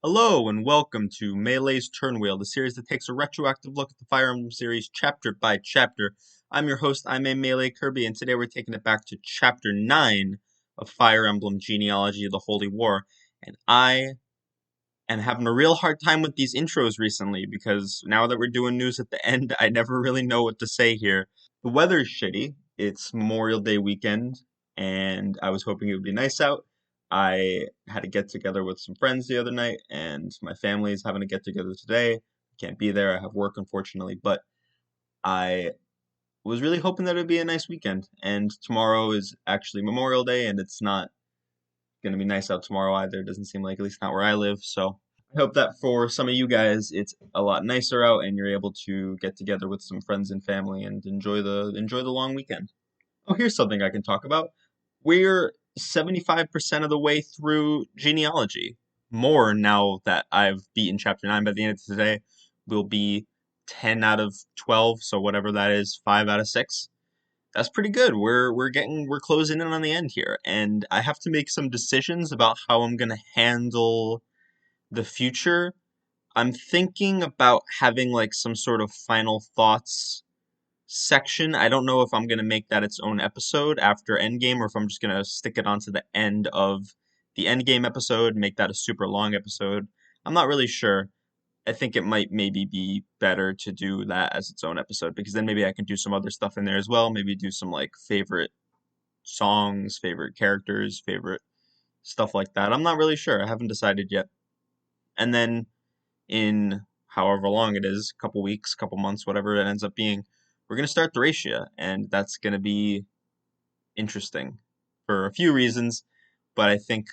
Hello and welcome to Melee's Turnwheel, the series that takes a retroactive look at the Fire Emblem series chapter by chapter. I'm your host, I'm a Melee Kirby, and today we're taking it back to chapter 9 of Fire Emblem Genealogy of the Holy War. And I am having a real hard time with these intros recently because now that we're doing news at the end, I never really know what to say here. The weather's shitty. It's Memorial Day weekend, and I was hoping it would be nice out. I had a get together with some friends the other night, and my family is having a get together today. I can't be there. I have work, unfortunately, but I was really hoping that it would be a nice weekend. And tomorrow is actually Memorial Day, and it's not going to be nice out tomorrow either. It doesn't seem like, at least not where I live. So I hope that for some of you guys, it's a lot nicer out, and you're able to get together with some friends and family and enjoy the long weekend. Oh, here's something I can talk about. We're 75% of the way through genealogy. More now that I've beaten chapter 9 by the end of today. Will be 10 out of 12, so whatever that is, 5 out of 6. That's pretty good. We're closing in on the end here, and I have to make some decisions about how I'm going to handle the future. I'm thinking about having like some sort of final thoughts section. I don't know if I'm going to make that its own episode after Endgame or if I'm just going to stick it onto the end of the Endgame episode, make that a super long episode. I'm not really sure. I think it might maybe be better to do that as its own episode because then maybe I can do some other stuff in there as well. Maybe do some like favorite songs, favorite characters, favorite stuff like that. I'm not really sure. I haven't decided yet. And then in however long it is, a couple weeks, couple months, whatever it ends up being, we're going to start Thracia, and that's going to be interesting for a few reasons, but I think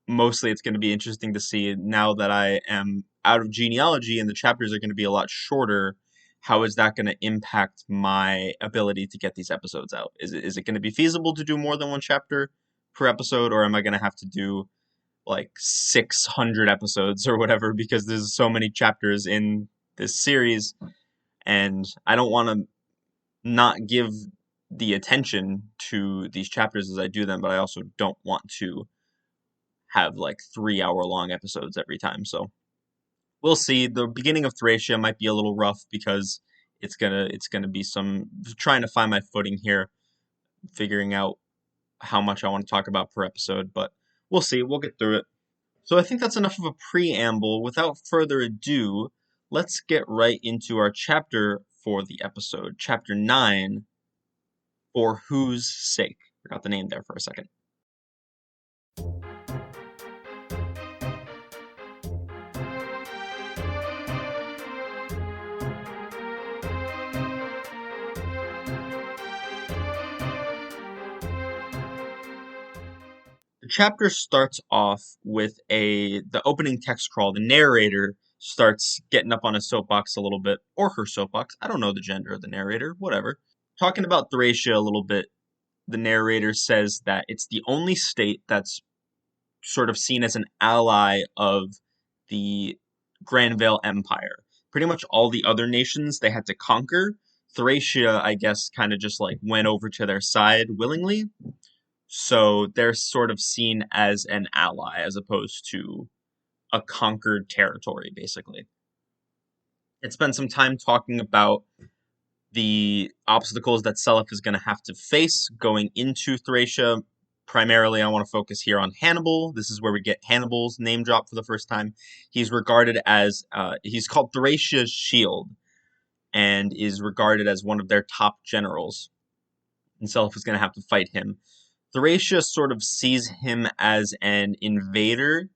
mostly it's going to be interesting to see now that I am out of genealogy and the chapters are going to be a lot shorter. How is that going to impact my ability to get these episodes out? Is it going to be feasible to do more than one chapter per episode, or am I going to have to do like 600 episodes or whatever because there's so many chapters in this series, and I don't want to not give the attention to these chapters as I do them, but I also don't want to have like 3 hour long episodes every time. So we'll see. The beginning of Thracia might be a little rough because it's gonna be some trying to find my footing here, figuring out how much I want to talk about per episode, but we'll see. We'll get through it. So I think that's enough of a preamble. Without further ado, let's get right into our chapter for the episode. Chapter 9, For Whose Sake? Forgot the name there for a second. The chapter starts off with the opening text crawl. The narrator starts getting up on a soapbox a little bit, or her soapbox. I don't know the gender of the narrator, whatever. Talking about Thracia a little bit, the narrator says that it's the only state that's sort of seen as an ally of the Granvale Empire. Pretty much all the other nations they had to conquer. Thracia, I guess, kind of just like went over to their side willingly. So they're sort of seen as an ally as opposed to a conquered territory, basically. It spent some time talking about the obstacles that Seliph is going to have to face going into Thracia. Primarily, I want to focus here on Hannibal. This is where we get Hannibal's name drop for the first time. He's regarded as, he's called Thracia's Shield and is regarded as one of their top generals. And Seliph is going to have to fight him. Thracia sort of sees him as an invader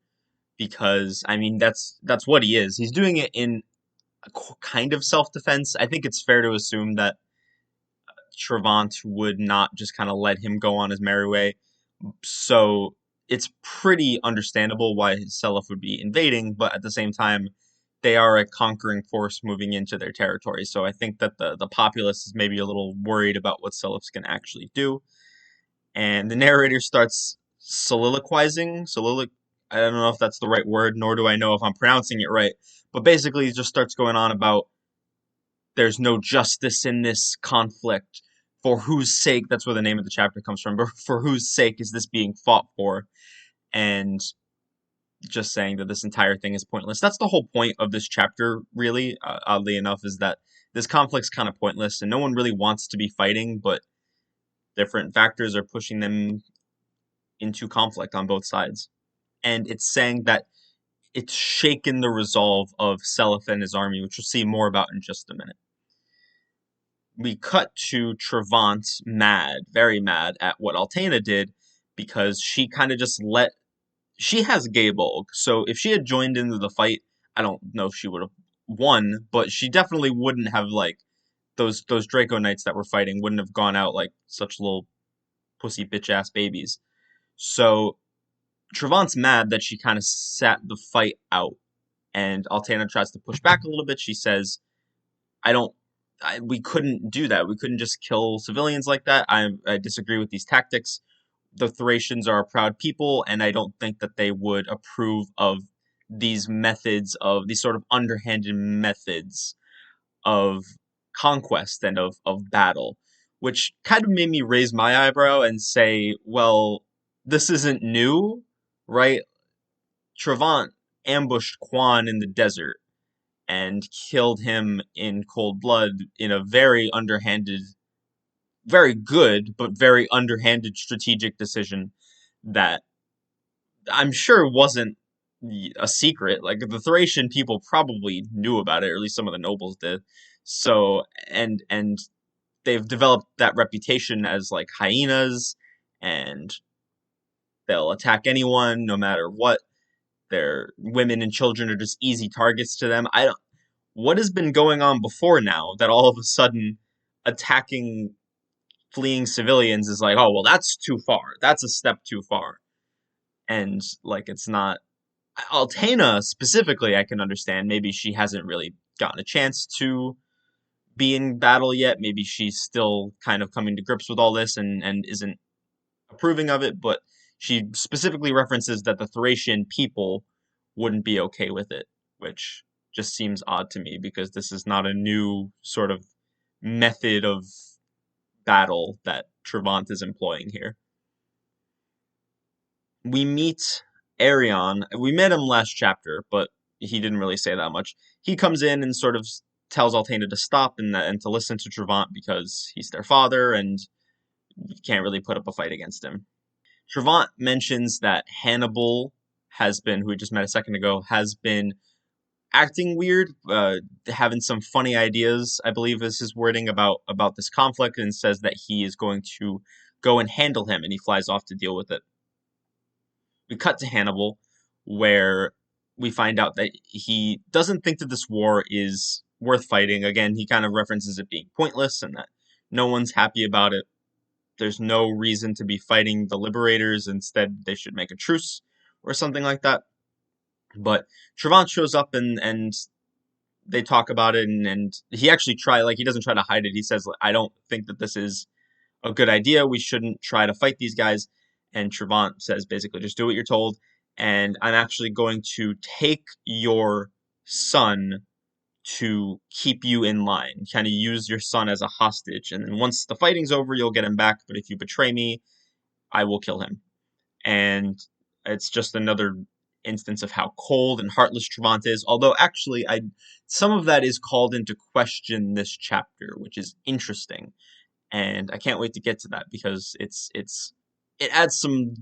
because, I mean, that's what he is. He's doing it in a kind of self-defense. I think it's fair to assume that Travant would not just kind of let him go on his merry way. So it's pretty understandable why Seliph would be invading, but at the same time, they are a conquering force moving into their territory. So I think that the populace is maybe a little worried about what Seliph's going to actually do. And the narrator starts soliloquizing. I don't know if that's the right word, nor do I know if I'm pronouncing it right. But basically, he just starts going on about there's no justice in this conflict. For whose sake, that's where the name of the chapter comes from, but for whose sake is this being fought for? And just saying that this entire thing is pointless. That's the whole point of this chapter, really, oddly enough, is that this conflict's kind of pointless, and no one really wants to be fighting, but different factors are pushing them into conflict on both sides. And it's saying that it's shaken the resolve of Seliph and his army, which we'll see more about in just a minute. We cut to Travant mad, very mad at what Altena did, because she kind of just she has Gaebolg, so if she had joined into the fight, I don't know if she would have won, but she definitely wouldn't have, like, those Draco Knights that were fighting wouldn't have gone out like such little pussy bitch ass babies. So Travant's mad that she kind of sat the fight out, and Altena tries to push back a little bit. She says, I don't we couldn't do that. We couldn't just kill civilians like that. I disagree with these tactics. The Thracians are a proud people, and I don't think that they would approve of these methods, of these sort of underhanded methods of conquest and of battle, which kind of made me raise my eyebrow and say, well, this isn't new, right? Travant ambushed Quan in the desert and killed him in cold blood in a very underhanded, very good, but very underhanded strategic decision that I'm sure wasn't a secret. Like, the Thracian people probably knew about it, or at least some of the nobles did. So, and they've developed that reputation as like hyenas, and they'll attack anyone no matter what. Their women and children are just easy targets to them. I don't. What has been going on before now that all of a sudden attacking fleeing civilians is like, oh well, that's too far. That's a step too far. And like, it's not. Altena specifically, I can understand. Maybe she hasn't really gotten a chance to be in battle yet. Maybe she's still kind of coming to grips with all this and isn't approving of it. But she specifically references that the Thracian people wouldn't be okay with it, which just seems odd to me because this is not a new sort of method of battle that Travant is employing here. We meet Arion. We met him last chapter, but he didn't really say that much. He comes in and sort of tells Altena to stop and to listen to Travant because he's their father and you can't really put up a fight against him. Travant mentions that Hannibal has been, who we just met a second ago, has been acting weird, having some funny ideas, I believe is his wording about this conflict, and says that he is going to go and handle him, and he flies off to deal with it. We cut to Hannibal, where we find out that he doesn't think that this war is worth fighting. Again, he kind of references it being pointless and that no one's happy about it. There's no reason to be fighting the liberators. Instead, they should make a truce or something like that. But Travant shows up and they talk about it, and he actually he doesn't try to hide it. He says, I don't think that this is a good idea. We shouldn't try to fight these guys. And Travant says, basically, just do what you're told. And I'm actually going to take your son to keep you in line, kind of use your son as a hostage. And then once the fighting's over, you'll get him back. But if you betray me, I will kill him. And it's just another instance of how cold and heartless Travant is. Although actually, some of that is called into question this chapter, which is interesting. And I can't wait to get to that because it adds some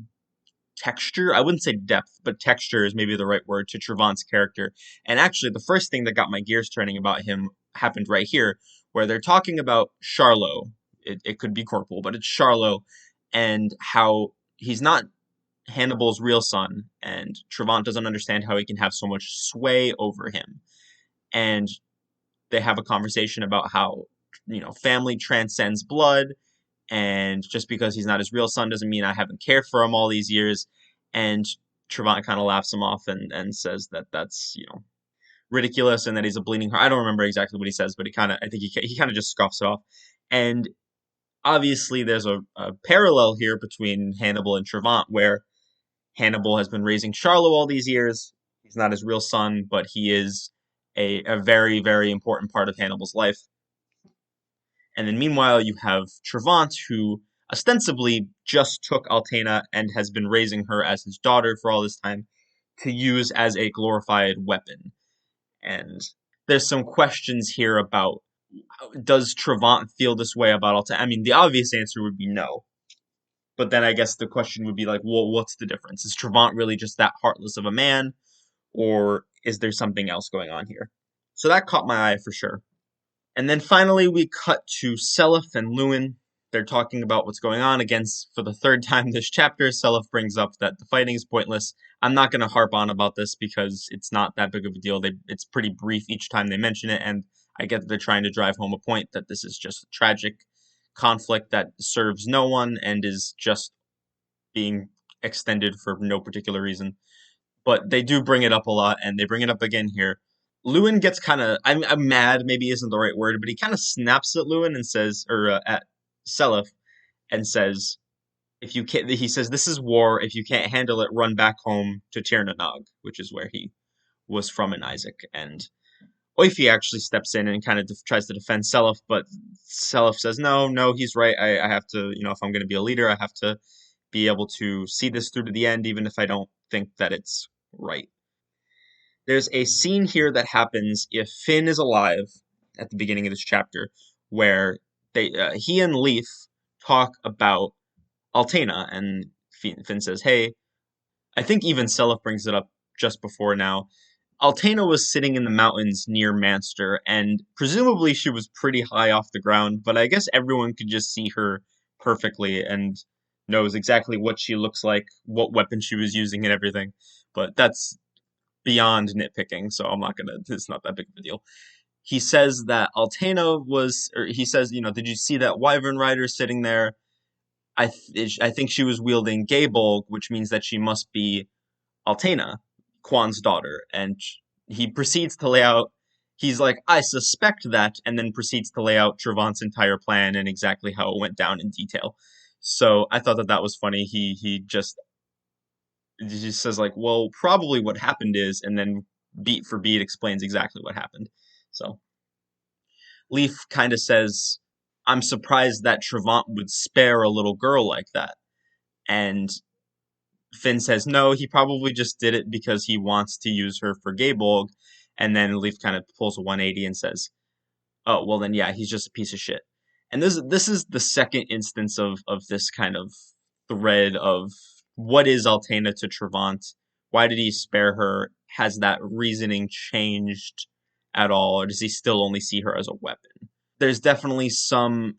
texture. I wouldn't say depth, but texture is maybe the right word to Travant's character. And actually, the first thing that got my gears turning about him happened right here, where they're talking about Charlo. It could be Corporal, but it's Charlo, and how he's not Hannibal's real son, and Travant doesn't understand how he can have so much sway over him. And they have a conversation about how, family transcends blood, and just because he's not his real son doesn't mean I haven't cared for him all these years. And Travant kind of laughs him off and says that that's, ridiculous and that he's a bleeding heart. I don't remember exactly what he says, but I think he kind of just scoffs it off. And obviously there's a parallel here between Hannibal and Travant, where Hannibal has been raising Charlo all these years. He's not his real son, but he is a very, very important part of Hannibal's life. And then meanwhile, you have Travant, who ostensibly just took Altena and has been raising her as his daughter for all this time, to use as a glorified weapon. And there's some questions here about, does Travant feel this way about Altair? I mean, the obvious answer would be no. But then I guess the question would be like, well, what's the difference? Is Travant really just that heartless of a man, or is there something else going on here? So that caught my eye for sure. And then finally, we cut to Seliph and Lewin. They're talking about what's going on. Again, for the third time this chapter, Seliph brings up that the fighting is pointless. I'm not going to harp on about this because it's not that big of a deal. It's pretty brief each time they mention it, and I get that they're trying to drive home a point that this is just a tragic conflict that serves no one and is just being extended for no particular reason. But they do bring it up a lot, and they bring it up again here. Lewin gets kind of, I'm mad, maybe isn't the right word, but he kind of snaps at Lewin and says, or at Seliph, and says, if you can't, he says, this is war. If you can't handle it, run back home to Tirnanog, which is where he was from in Isaac. And Oifi actually steps in and kind of tries to defend Seliph, but Seliph says, no, he's right. I have to, if I'm going to be a leader, I have to be able to see this through to the end, even if I don't think that it's right. There's a scene here that happens if Finn is alive at the beginning of this chapter, where he and Leaf talk about Altena, and Finn says, "Hey," I think even Seliph brings it up just before now. Altena was sitting in the mountains near Manster, and presumably she was pretty high off the ground, but I guess everyone could just see her perfectly and knows exactly what she looks like, what weapon she was using, and everything. But that's beyond nitpicking, so I'm not gonna. It's not that big of a deal. He says that Altena was, or he says, did you see that Wyvern rider sitting there? I think she was wielding Gaybolg, which means that she must be Altena, Quan's daughter. And he proceeds to lay out. He's like, I suspect that, and then proceeds to lay out Travant's entire plan and exactly how it went down in detail. So I thought that that was funny. He just says like, well, probably what happened is, and then beat for beat explains exactly what happened. So Leaf kind of says, I'm surprised that Travant would spare a little girl like that. And Finn says no, he probably just did it because he wants to use her for Gaybolg. And then Leaf kind of pulls a 180 and says, oh, well then yeah, he's just a piece of shit. And this is the second instance of this kind of thread of what is Altena to Travant? Why did he spare her? Has that reasoning changed at all, or does he still only see her as a weapon? There's definitely some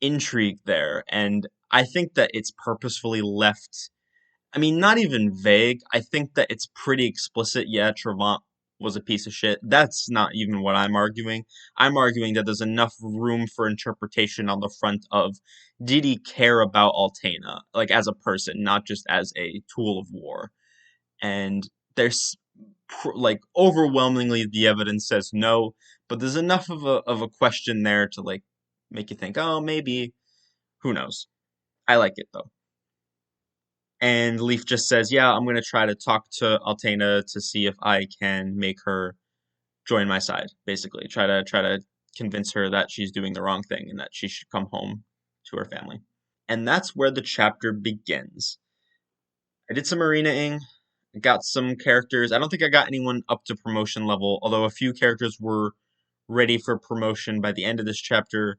intrigue there, and I think that it's purposefully left. I mean, not even vague. I think that it's pretty explicit. Yeah, Travant was a piece of shit. That's not even what I'm arguing. I'm arguing that there's enough room for interpretation on the front of, did he care about Altena, like as a person, not just as a tool of war? And there's like overwhelmingly the evidence says no, but there's enough of a question there to like make you think, oh, maybe, who knows? I like it though. And Leaf just says, yeah, I'm going to try to talk to Altena to see if I can make her join my side, basically. Try to convince her that she's doing the wrong thing and that she should come home to her family. And that's where the chapter begins. I did some arenaing, got some characters. I don't think I got anyone up to promotion level, although a few characters were ready for promotion by the end of this chapter.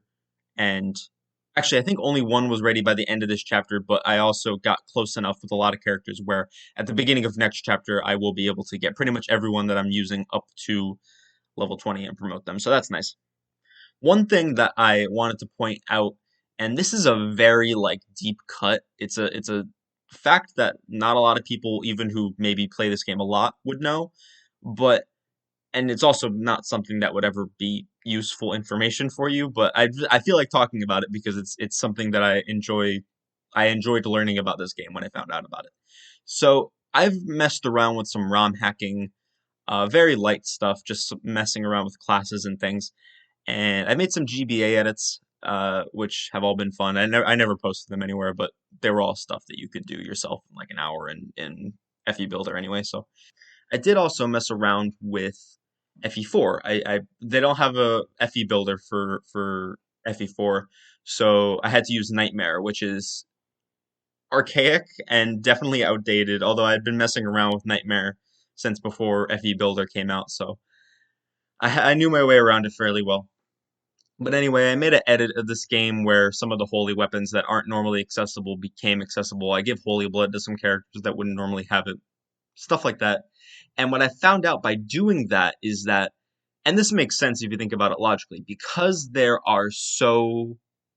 And actually, I think only one was ready by the end of this chapter, but I also got close enough with a lot of characters where at the beginning of next chapter, I will be able to get pretty much everyone that I'm using up to level 20 and promote them. So that's nice. One thing that I wanted to point out, and this is a very like deep cut. It's a fact that not a lot of people, even who maybe play this game a lot, would know, but and it's also not something that would ever be useful information for you, but I feel like talking about it because it's something that I enjoyed learning about this game when I found out about it. So I've messed around with some ROM hacking, very light stuff, just messing around with classes and things, and I made some GBA edits, which have all been fun. I never posted them anywhere, but they were all stuff that you could do yourself in like an hour in FE Builder anyway. So I did also mess around with FE4. They don't have a FE Builder for FE4, so I had to use Nightmare, which is archaic and definitely outdated. Although I'd been messing around with Nightmare since before FE Builder came out, so I knew my way around it fairly well. But anyway, I made an edit of this game where some of the holy weapons that aren't normally accessible became accessible. I give holy blood to some characters that wouldn't normally have it, stuff like that. And what I found out by doing that is that, and this makes sense if you think about it logically, because there are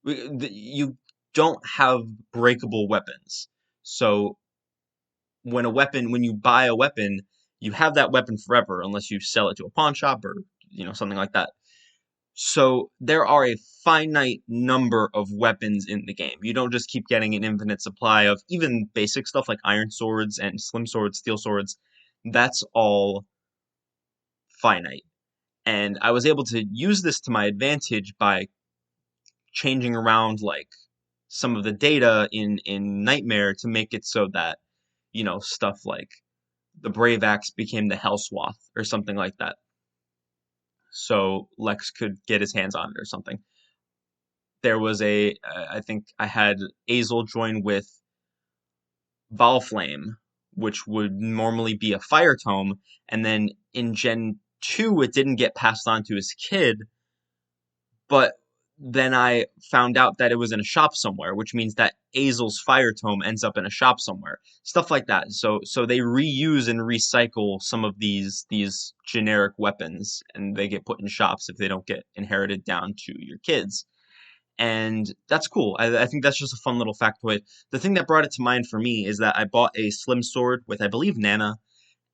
you don't have breakable weapons. So when you buy a weapon, you have that weapon forever unless you sell it to a pawn shop or, something like that. So there are a finite number of weapons in the game. You don't just keep getting an infinite supply of even basic stuff like iron swords and slim swords, steel swords. That's all finite. And I was able to use this to my advantage by changing around like some of the data in Nightmare to make it so that, stuff like the Brave Axe became the Hellswath or something like that. So Lex could get his hands on it or something. There was I think I had Azel join with Valflame, which would normally be a fire tome, and then in Gen 2 it didn't get passed on to his kid, but then I found out that it was in a shop somewhere, which means that Azel's fire tome ends up in a shop somewhere. Stuff like that. So they reuse and recycle some of these generic weapons, and they get put in shops if they don't get inherited down to your kids. And that's cool. I think that's just a fun little factoid. The thing that brought it to mind for me is that I bought a slim sword with, I believe, Nana,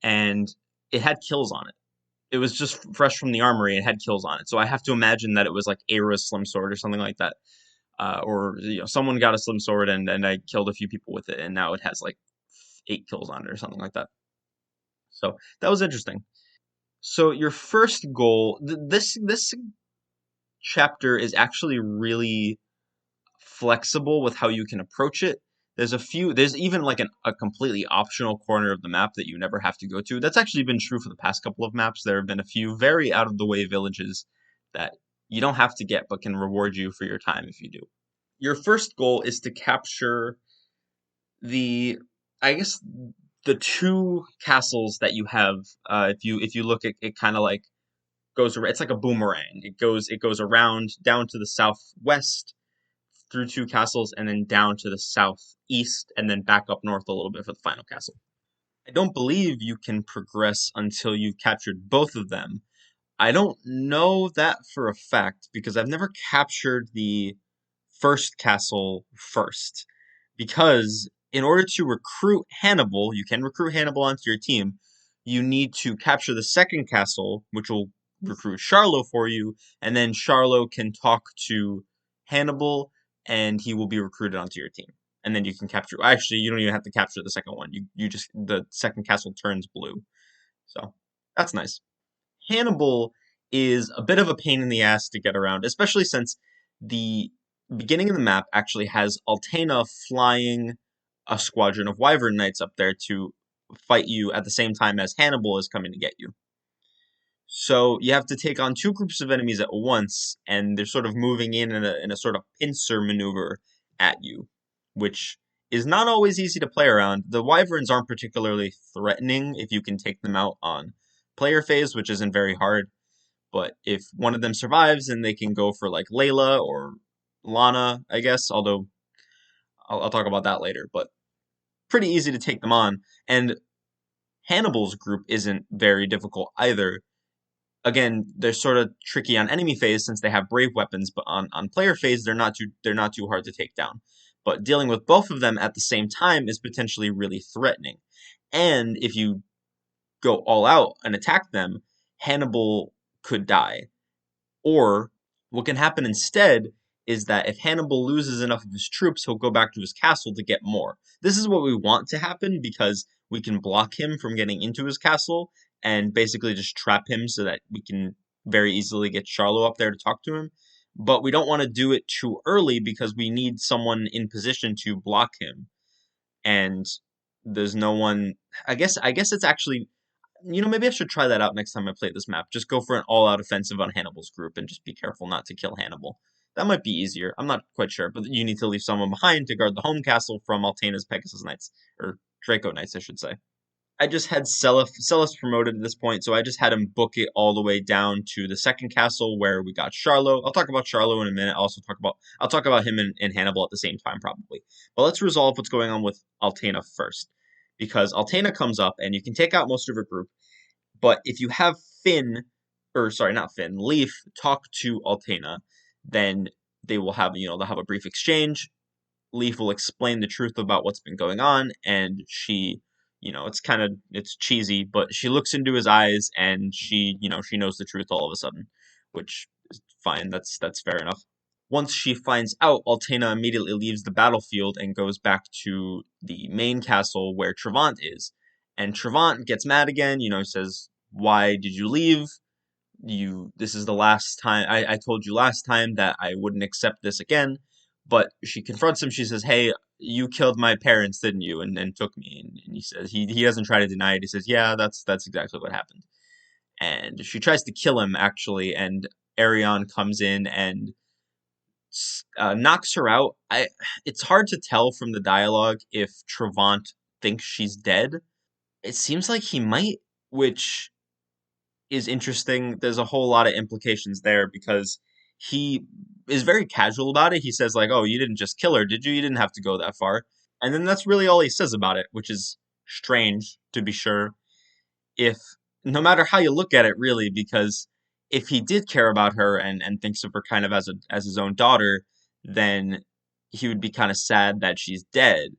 and it had kills on it. It was just fresh from the armory and had kills on it. So I have to imagine that it was like Aira's slim sword or something like that. Or someone got a slim sword and I killed a few people with it, and now it has like 8 kills on it or something like that. So that was interesting. So your first goal, this chapter is actually really flexible with how you can approach it. There's even like a completely optional corner of the map that you never have to go to. That's actually been true for the past couple of maps. There have been a few very out of the way villages that you don't have to get but can reward you for your time if you do. Your first goal is to capture the, I guess, the 2 castles that you have. If you look at it, kind of like it's like a boomerang. It goes around down to the southwest through 2 castles and then down to the southeast and then back up north a little bit for the final castle. I don't believe you can progress until you've captured both of them. I don't know that for a fact because I've never captured the first castle first. Because in order to recruit Hannibal, you can recruit Hannibal onto your team, you need to capture the second castle, which will recruit Charlo for you, and then Charlo can talk to Hannibal and he will be recruited onto your team. And then you can capture, actually, you don't even have to capture the second one. The second castle turns blue. So that's nice. Hannibal is a bit of a pain in the ass to get around, especially since the beginning of the map actually has Altena flying a squadron of Wyvern Knights up there to fight you at the same time as Hannibal is coming to get you. So you have to take on 2 groups of enemies at once, and they're sort of moving in a sort of pincer maneuver at you, which is not always easy to play around. The Wyverns aren't particularly threatening if you can take them out on player phase, which isn't very hard. But if one of them survives, then they can go for like Layla or Lana, I guess, although I'll talk about that later. But pretty easy to take them on. And Hannibal's group isn't very difficult either. Again, they're sort of tricky on enemy phase since they have brave weapons, but on player phase they're not too hard to take down. But dealing with both of them at the same time is potentially really threatening. And if you go all out and attack them, Hannibal could die. Or what can happen instead is that if Hannibal loses enough of his troops, he'll go back to his castle to get more. This is what we want to happen because we can block him from getting into his castle and basically just trap him so that we can very easily get Charlo up there to talk to him. But we don't want to do it too early because we need someone in position to block him. And there's no one. I guess it's actually, maybe I should try that out next time I play this map. Just go for an all-out offensive on Hannibal's group and just be careful not to kill Hannibal. That might be easier. I'm not quite sure, but you need to leave someone behind to guard the home castle from Altena's Pegasus Knights, or Draco Knights, I should say. I just had Seliph promoted at this point, so I just had him book it all the way down to the second castle where we got Charlo. I'll talk about Charlo in a minute. I'll talk about him and Hannibal at the same time probably. But let's resolve what's going on with Altena first, because Altena comes up and you can take out most of her group. But if you have Finn, or sorry, not Finn, Leaf talk to Altena, then they will have they'll have a brief exchange. Leaf will explain the truth about what's been going on, and she, it's cheesy, but she looks into his eyes and she knows the truth all of a sudden, which is fine. That's fair enough. Once she finds out, Altena immediately leaves the battlefield and goes back to the main castle where Travant is. And Travant gets mad again, says, "Why did you leave? This is the last time I told you last time that I wouldn't accept this again." But she confronts him. She says, "Hey, you killed my parents, didn't you? And took me." And he says he doesn't try to deny it. He says, "Yeah, that's exactly what happened." And she tries to kill him actually, and Arion comes in and knocks her out. It's hard to tell from the dialogue if Travant thinks she's dead. It seems like he might, which is interesting. There's a whole lot of implications there because he is very casual about it. He says like, "Oh, you didn't just kill her, did you? You didn't have to go that far." And then that's really all he says about it, which is strange to be sure. If no matter how you look at it, really, because if he did care about her and thinks of her kind of as his own daughter, then he would be kind of sad that she's dead.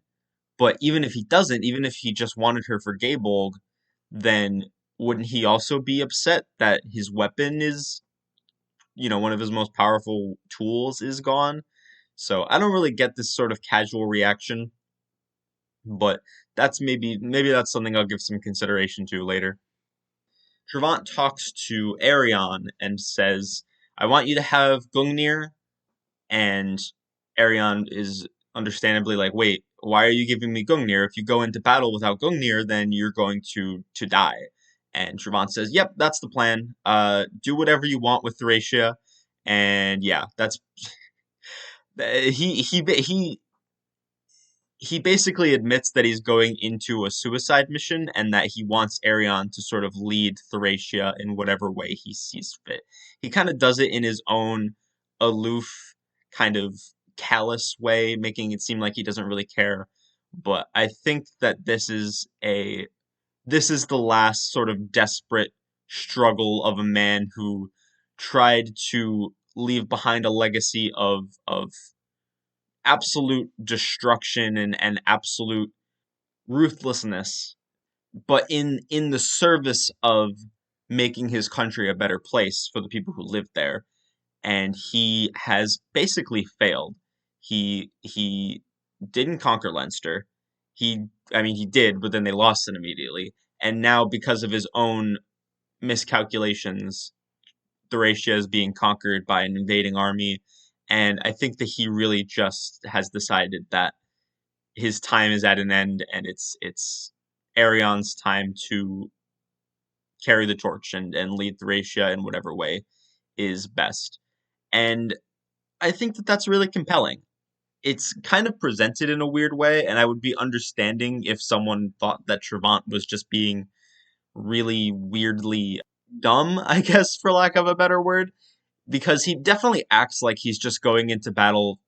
But even if he doesn't, even if he just wanted her for Gaybold, then wouldn't he also be upset that his weapon is, one of his most powerful tools is gone? So I don't really get this sort of casual reaction, but that's maybe that's something I'll give some consideration to later. Travant talks to Arion and says, "I want you to have Gungnir," and Arion is understandably like, "Wait, why are you giving me Gungnir? If you go into battle without Gungnir, then you're going to die." And Travant says, "Yep, that's the plan. Do whatever you want with Thracia." And yeah, that's he basically admits that he's going into a suicide mission and that he wants Arion to sort of lead Thracia in whatever way he sees fit. He kind of does it in his own aloof, kind of callous way, making it seem like he doesn't really care. But I think that this is the last sort of desperate struggle of a man who tried to leave behind a legacy of absolute destruction and absolute ruthlessness, but in the service of making his country a better place for the people who live there. And he has basically failed. He didn't conquer Leinster. He I mean he did, but then they lost it immediately. And now because of his own miscalculations, Thracia is being conquered by an invading army. And I think that he really just has decided that his time is at an end, and it's Arion's time to carry the torch and lead Thracia in whatever way is best. And I think that that's really compelling. It's kind of presented in a weird way, and I would be understanding if someone thought that Travant was just being really weirdly dumb, I guess, for lack of a better word, because he definitely acts like he's just going into battle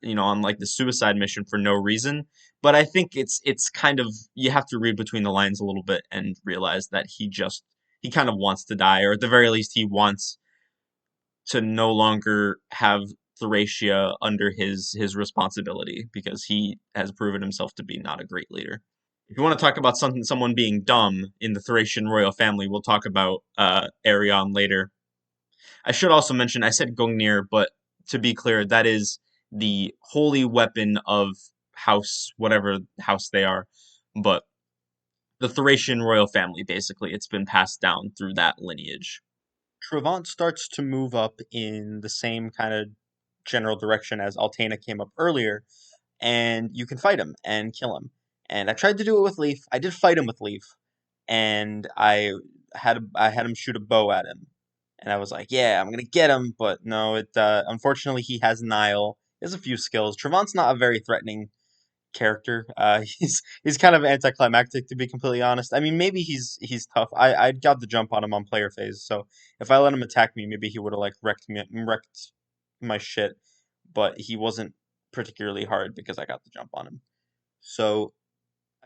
on like the suicide mission for no reason. But I think it's kind of you have to read between the lines a little bit and realize that he kind of wants to die, or at the very least, he wants to no longer have Thracia under his responsibility because he has proven himself to be not a great leader. If you want to talk about someone being dumb in the Thracian royal family, we'll talk about Arion later. I should also mention I said Gungnir, but to be clear, that is the holy weapon of house, whatever house they are. But the Thracian royal family, basically, it's been passed down through that lineage. Travant starts to move up in the same kind of general direction as Altena came up earlier, and you can fight him and kill him. And I tried to do it with Leaf. I did fight him with Leaf, and I had him shoot a bow at him, and I was like, "Yeah, I'm gonna get him," but no, it unfortunately he has Nile. He has a few skills. Travant's not a very threatening character. He's kind of anticlimactic, to be completely honest. I mean, maybe he's tough. I got the jump on him on player phase, so if I let him attack me, maybe he would have like wrecked my shit. But he wasn't particularly hard because I got the jump on him. So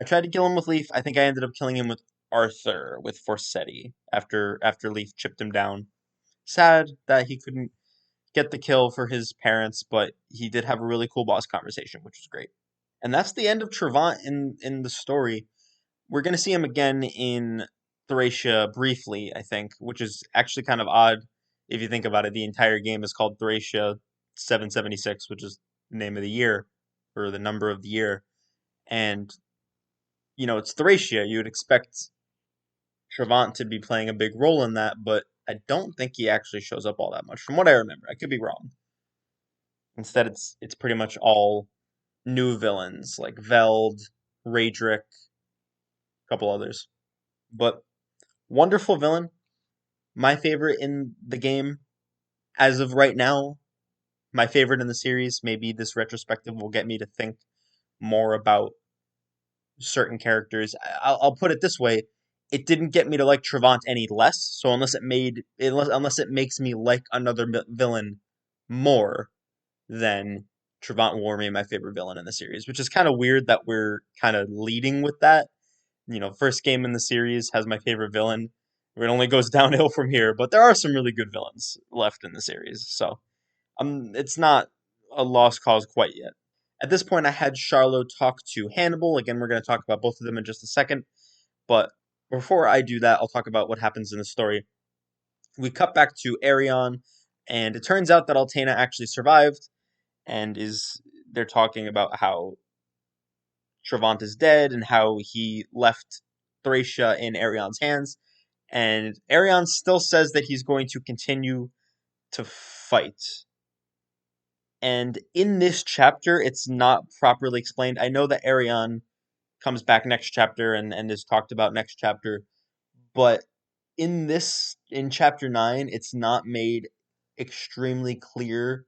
I tried to kill him with Leaf. I think I ended up killing him with Arthur with Forsetti after Leaf chipped him down. Sad that he couldn't get the kill for his parents, but he did have a really cool boss conversation, which was great. And that's the end of Travant in the story. We're gonna see him again in Thracia briefly, I think, which is actually kind of odd if you think about it. The entire game is called Thracia 776, which is the name of the year or the number of the year. And it's Thracia. You would expect Travant to be playing a big role in that, but I don't think he actually shows up all that much, from what I remember. I could be wrong. Instead, it's pretty much all new villains like Veld, Raedric, a couple others. But wonderful villain, my favorite in the game as of right now. My favorite in the series. Maybe this retrospective will get me to think more about certain characters. I'll put it this way: it didn't get me to like Travant any less. So unless it makes me like another villain more, then Travant will remain my favorite villain in the series. Which is kind of weird that we're kind of leading with that. First game in the series has my favorite villain. It only goes downhill from here, but there are some really good villains left in the series, so it's not a lost cause quite yet. At this point, I had Charlotte talk to Hannibal. Again, we're going to talk about both of them in just a second, but before I do that, I'll talk about what happens in the story. We cut back to Arion, and it turns out that Altena actually survived, and they're talking about how Travant is dead and how he left Thracia in Arion's hands. And Arion still says that he's going to continue to fight. And in this chapter, it's not properly explained. I know that Arion comes back next chapter and is talked about next chapter, but in chapter 9, it's not made extremely clear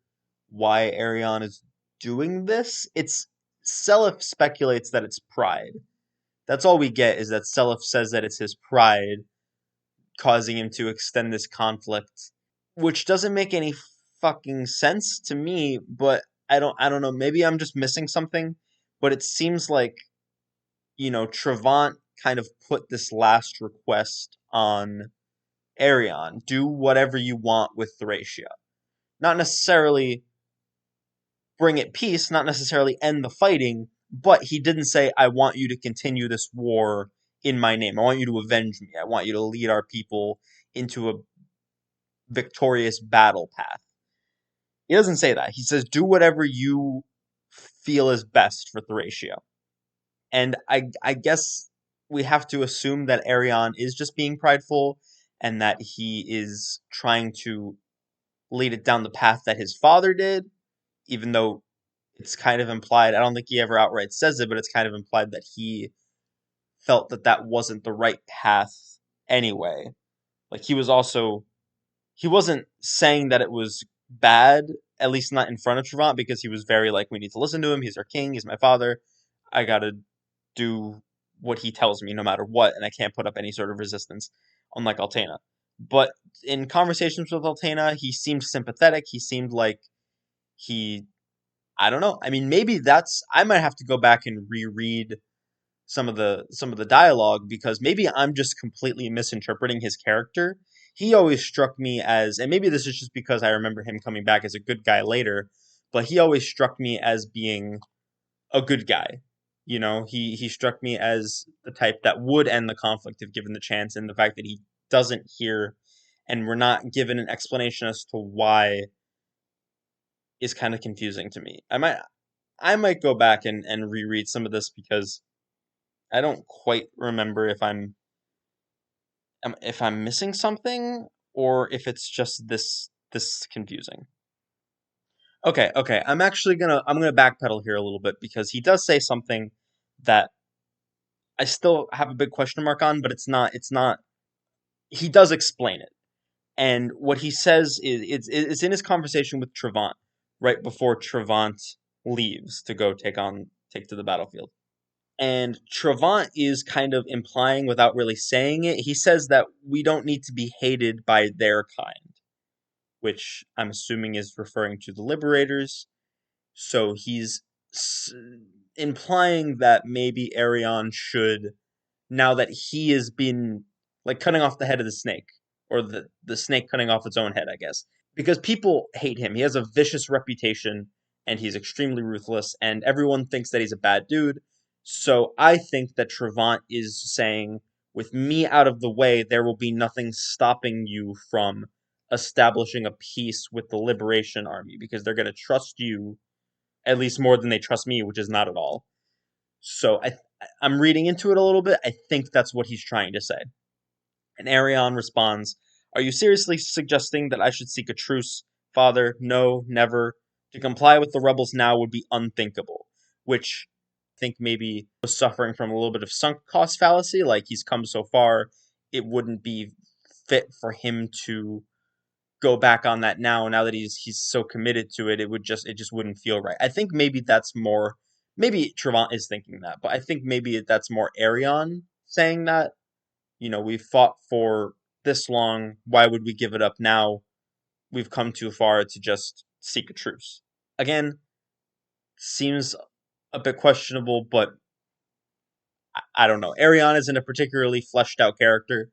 why Arion is doing this. It's Seliph speculates that it's pride. That's all we get is that Seliph says that it's his pride causing him to extend this conflict, which doesn't make any fucking sense to me, but I don't know, maybe I'm just missing something, but it seems like, Travant kind of put this last request on Arion. Do whatever you want with Thracia. Not necessarily bring it peace, not necessarily end the fighting, but he didn't say, I want you to continue this war in my name. I want you to avenge me. I want you to lead our people into a victorious battle path. He doesn't say that. He says, do whatever you feel is best for Thracia. And I guess we have to assume that Arion is just being prideful and that he is trying to lead it down the path that his father did, even though it's kind of implied. I don't think he ever outright says it, but it's kind of implied that he felt that that wasn't the right path anyway. Like he wasn't saying that it was bad, at least not in front of Travant, because he was very like, we need to listen to him. He's our king. He's my father. I gotta do what he tells me no matter what, and I can't put up any sort of resistance, unlike Altena. But in conversations with Altena, he seemed sympathetic. He seemed like he, I don't know. I mean, maybe I might have to go back and reread some of the dialogue because maybe I'm just completely misinterpreting his character. He always struck me as, and maybe this is just because I remember him coming back as a good guy later, but he always struck me as being a good guy. He struck me as the type that would end the conflict if given the chance, and the fact that he doesn't hear and we're not given an explanation as to why is kind of confusing to me. I might go back and reread some of this because I don't quite remember if I'm missing something or if it's just this confusing. Okay. I'm gonna backpedal here a little bit because he does say something that I still have a big question mark on, but it's not. He does explain it, and what he says is it's in his conversation with Travant right before Travant leaves to go take on take to the battlefield. And Travant is kind of implying, without really saying it, he says that we don't need to be hated by their kind, which I'm assuming is referring to the liberators. So he's s- implying that maybe Arion should, now that he has been like cutting off the head of the snake, or the snake cutting off its own head, I guess, because people hate him. He has a vicious reputation and he's extremely ruthless, and everyone thinks that he's a bad dude. So I think that Travant is saying, with me out of the way, there will be nothing stopping you from establishing a peace with the Liberation Army because they're going to trust you at least more than they trust me, which is not at all. So I'm reading into it a little bit. I think that's what he's trying to say. And Arion responds, "Are you seriously suggesting that I should seek a truce, Father? No, never. To comply with the rebels now would be unthinkable." Which I think maybe was suffering from a little bit of sunk cost fallacy. Like, he's come so far, it wouldn't be fit for him to go back on that now that he's so committed to it. It just wouldn't feel right. I think maybe that's more, maybe Travant is thinking that, but I think maybe that's more Arion saying that. We've fought for this long, why would we give it up now? We've come too far to just seek a truce. Again, seems a bit questionable, but I don't know. Arion isn't a particularly fleshed out character,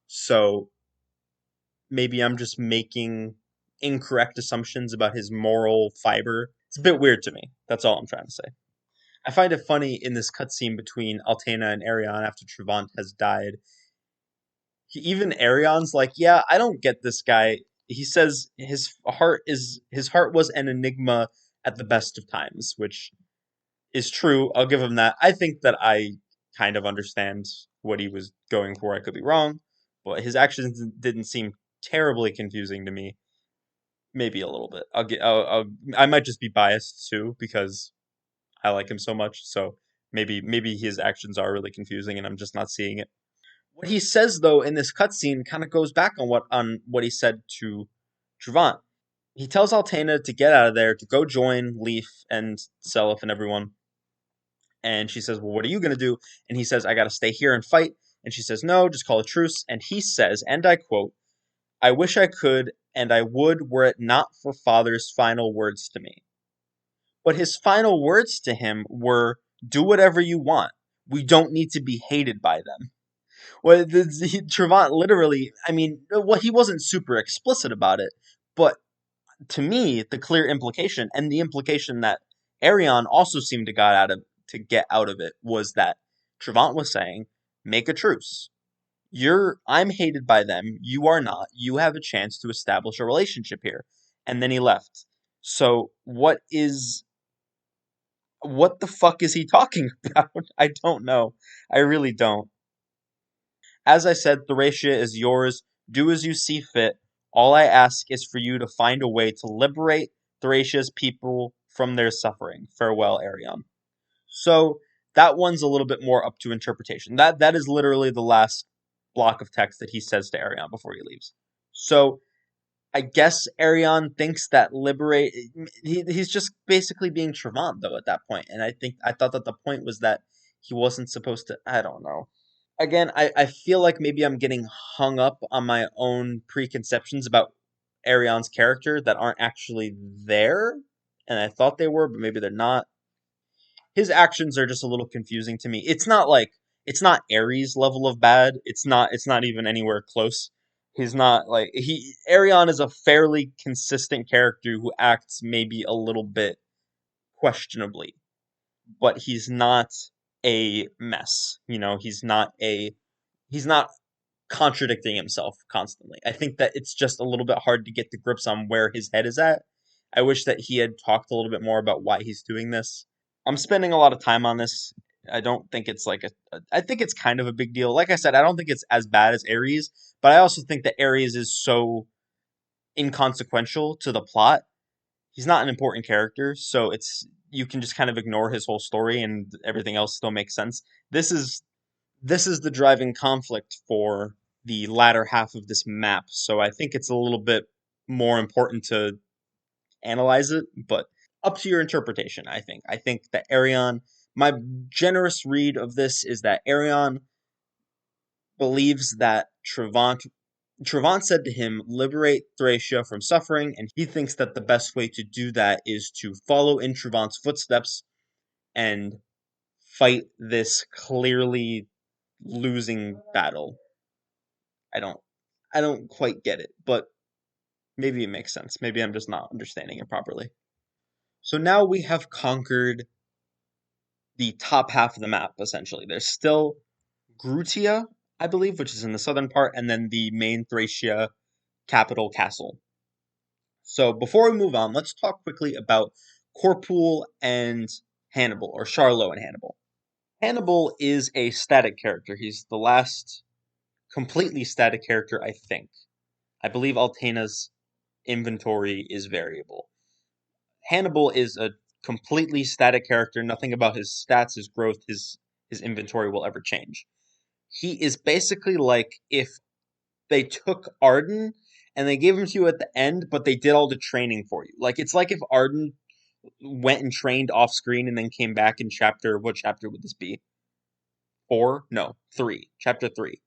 so maybe I'm just making incorrect assumptions about his moral fiber. It's a bit weird to me. That's all I'm trying to say. I find it funny in this cutscene between Altena and Arion after Travant has died. Even Arion's like, yeah, I don't get this guy. He says his heart was an enigma at the best of times, which is true. I'll give him that. I think that I kind of understand what he was going for. I could be wrong, but his actions didn't seem terribly confusing to me. Maybe a little bit. I might just be biased too because I like him so much. So maybe his actions are really confusing and I'm just not seeing it. What he says though in this cutscene kind of goes back on what he said to Travant. He tells Altena to get out of there, to go join Leaf and Seliph and everyone. And she says, "Well, what are you gonna do?" And he says, "I gotta stay here and fight." And she says, "No, just call a truce." And he says, and I quote, "I wish I could, and I would were it not for Father's final words to me." But his final words to him were, "Do whatever you want. We don't need to be hated by them." Well, Travant literally, I mean, well, he wasn't super explicit about it, but to me, the clear implication, and the implication that Arion also seemed to get out of it, was that Travant was saying, "Make a truce. I'm hated by them. You are not. You have a chance to establish a relationship here." And then he left. So what the fuck is he talking about? I don't know. I really don't. As I said, Thracia is yours. Do as you see fit. All I ask is for you to find a way to liberate Thracia's people from their suffering. Farewell, Arion. So that one's a little bit more up to interpretation. That is literally the last block of text that he says to Arion before he leaves. So I guess Arion thinks that he's just basically being Travant though at that point, and I thought that the point was that he wasn't supposed to. I don't know. Again, I feel like maybe I'm getting hung up on my own preconceptions about Arion's character that aren't actually there, and I thought they were, but maybe they're not. His actions are just a little confusing to me. It's not Ares level of bad. It's not even anywhere close. He's not like he Arion is a fairly consistent character who acts maybe a little bit questionably, but he's not a mess. He's not contradicting himself constantly. I think that it's just a little bit hard to get the grips on where his head is at. I wish that he had talked a little bit more about why he's doing this. I'm spending a lot of time on this. I don't think it's I think it's kind of a big deal. Like I said, I don't think it's as bad as Ares, but I also think that Ares is so inconsequential to the plot. He's not an important character, so it's you can just kind of ignore his whole story and everything else still makes sense. This is the driving conflict for the latter half of this map, so I think it's a little bit more important to analyze it, but up to your interpretation, I think. I think that Arion My generous read of this is that Arion believes that Travant said to him, liberate Thracia from suffering, and he thinks that the best way to do that is to follow in Travant's footsteps and fight this clearly losing battle. I don't I don't quite get it, but maybe it makes sense. Maybe I'm just not understanding it properly. So now we have conquered the top half of the map, essentially. There's still Grutia, I believe, which is in the southern part, and then the main Thracia capital castle. So before we move on, let's talk quickly about Corpool and Hannibal, or Charlo and Hannibal. Hannibal is a static character. He's the last completely static character, I think. I believe Altena's inventory is variable. Hannibal is a completely static character. Nothing about his stats, his growth, his inventory will ever change. He is basically like if they took Arden and they gave him to you at the end, but they did all the training for you. Like it's like if Arden went and trained off screen and then came back in what chapter would this be? 4? No, 3. Chapter 3.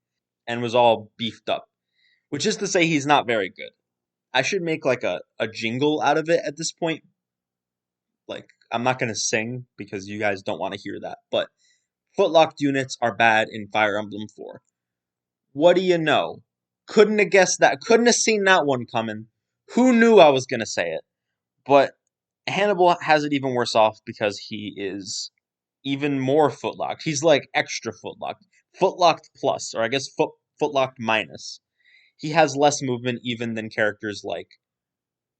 And was all beefed up. Which is to say he's not very good. I should make like a jingle out of it at this point. Like, I'm not gonna sing because you guys don't want to hear that, but footlocked units are bad in Fire Emblem 4. What do you know? Couldn't have guessed that. Couldn't have seen that one coming. Who knew I was gonna say it? But Hannibal has it even worse off because he is even more footlocked. He's like extra footlocked. Footlocked plus, or I guess footlocked minus. He has less movement even than characters like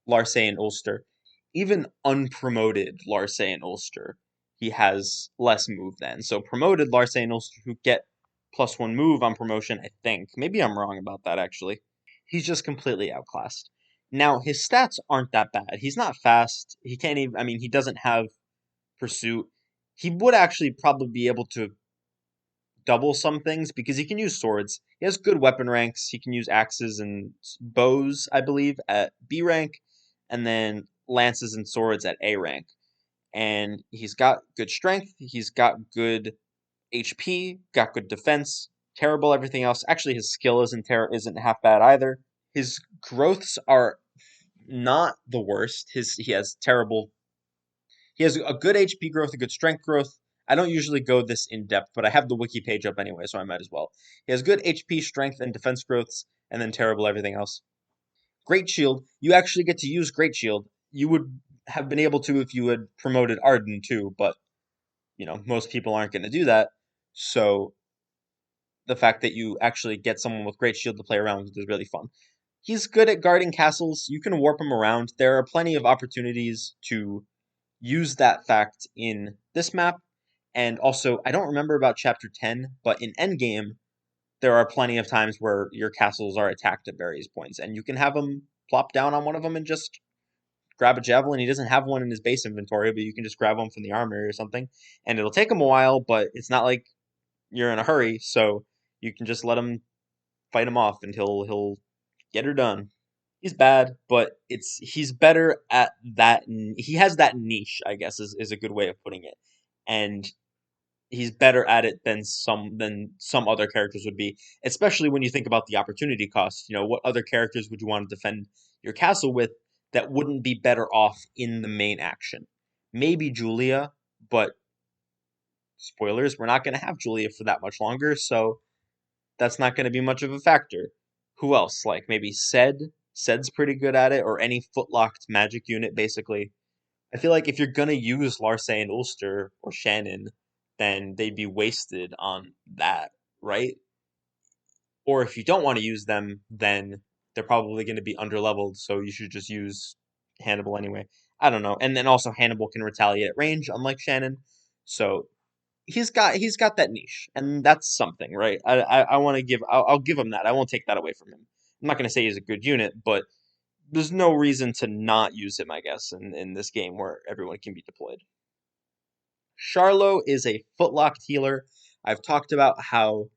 Larcey and Ulster. Even unpromoted Larcey and Ulster, he has less move than. So promoted Larcey and Ulster who get +1 move on promotion, I think. Maybe I'm wrong about that actually. He's just completely outclassed. Now, his stats aren't that bad. He's not fast. He can't even, I mean, he doesn't have pursuit. He would actually probably be able to double some things because he can use swords. He has good weapon ranks. He can use axes and bows, I believe, at B rank, and then lances and swords at A rank. And he's got good strength. He's got good HP. Got good defense. Terrible everything else. Actually, his skill isn't half bad either. His growths are not the worst. He has terrible. He has a good HP growth, a good strength growth. I don't usually go this in depth, but I have the wiki page up anyway, so I might as well. He has good HP, strength, and defense growths, and then terrible everything else. Great Shield. You actually get to use Great Shield. You would have been able to if you had promoted Arden too, but most people aren't going to do that. So the fact that you actually get someone with Great Shield to play around with is really fun. He's good at guarding castles. You can warp him around. There are plenty of opportunities to use that fact in this map. And also, I don't remember about Chapter 10, but in Endgame, there are plenty of times where your castles are attacked at various points, and you can have him plop down on one of them and just grab a javelin. He doesn't have one in his base inventory, but you can just grab one from the armory or something, and it'll take him a while, but it's not like you're in a hurry, so you can just let him fight him off, and he'll get her done. He's bad, but he's better at that. He has that niche, I guess, is a good way of putting it, and he's better at it than some other characters would be, especially when you think about the opportunity cost. What other characters would you want to defend your castle with that wouldn't be better off in the main action? Maybe Julia, but spoilers, we're not going to have Julia for that much longer, so that's not going to be much of a factor. Who else? Like maybe Ced. Ced's pretty good at it, or any footlocked magic unit, basically. I feel like if you're gonna use Larcey and Ulster or Shannon, then they'd be wasted on that, right? Or if you don't want to use them, then they're probably going to be underleveled, so you should just use Hannibal anyway. I don't know. And then also Hannibal can retaliate at range, unlike Shannon. So he's got that niche, and that's something, right? I want to I'll give him that. I won't take that away from him. I'm not going to say he's a good unit, but there's no reason to not use him, I guess, in this game where everyone can be deployed. Charlo is a footlocked healer. I've talked about how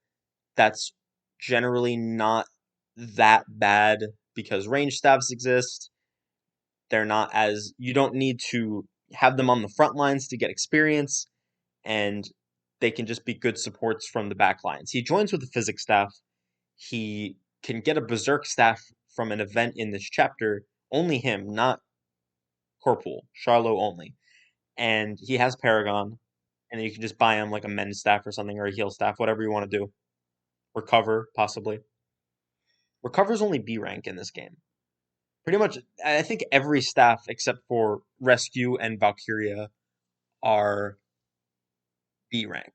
that's generally not that bad because range staffs exist. They're not as you don't need to have them on the front lines to get experience, and they can just be good supports from the back lines. He joins with the physics staff. He can get a berserk staff from an event in this chapter. Only him, not Corporal, Charlo only. And he has Paragon, and you can just buy him like a men's staff or something, or a heal staff, whatever you want to do. Recover, possibly. Recover's only B rank in this game. Pretty much, I think every staff except for Rescue and Valkyria are B rank.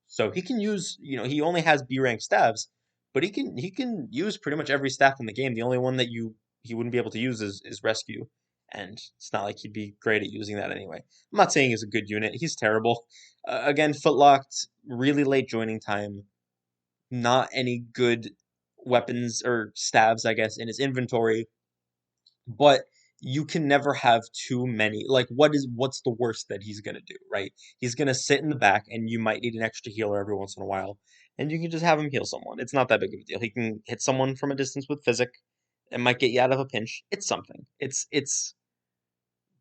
So he can use, he only has B rank staffs, but he can use pretty much every staff in the game. The only one that he wouldn't be able to use is Rescue, and it's not like he'd be great at using that anyway. I'm not saying he's a good unit. He's terrible. Again, footlocked, really late joining time, not any good weapons or stabs, I guess, in his inventory. But you can never have too many. Like, what's the worst that he's gonna do, right? He's gonna sit in the back, and you might need an extra healer every once in a while, and you can just have him heal someone. It's not that big of a deal. He can hit someone from a distance with physic. It might get you out of a pinch. It's something. It's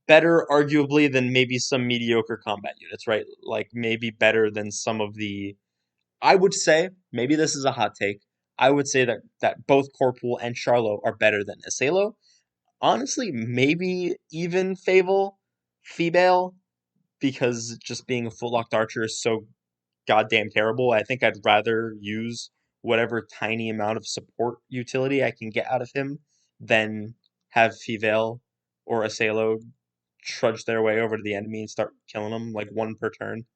better, arguably, than maybe some mediocre combat units, right? Like maybe better than some of the. I would say maybe this is a hot take. I would say that both Corporal and Charlo are better than Asalo. Honestly, maybe even Febale, because just being a footlocked archer is so goddamn terrible. I think I'd rather use whatever tiny amount of support utility I can get out of him than have Febale or Asalo trudge their way over to the enemy and start killing them like one per turn.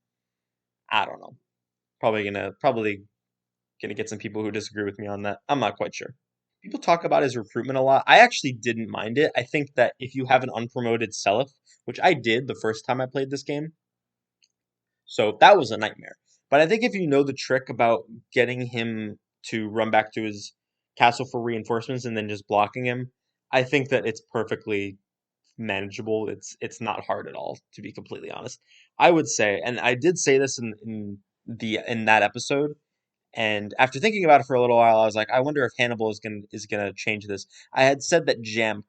I don't know. Probably gonna get some people who disagree with me on that. I'm not quite sure. People talk about his recruitment a lot. I actually didn't mind it. I think that if you have an unpromoted Seliph, which I did the first time I played this game, so that was a nightmare. But I think if you know the trick about getting him to run back to his castle for reinforcements and then just blocking him, I think that it's perfectly manageable. It's not hard at all, to be completely honest. I would say, and I did say this in that episode, and after thinking about it for a little while, I was like, I wonder if Hannibal is gonna change this. I had said that Jamp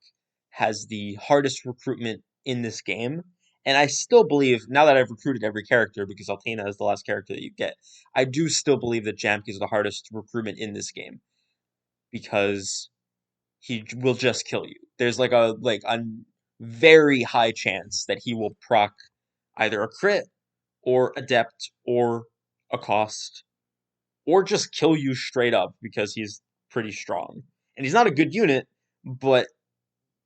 has the hardest recruitment in this game, and I still believe, now that I've recruited every character, because Altina is the last character that you get, I do still believe that Jamp is the hardest recruitment in this game because he will just kill you. There's like a very high chance that he will proc either a crit or adept or a cost or just kill you straight up because he's pretty strong. And he's not a good unit, but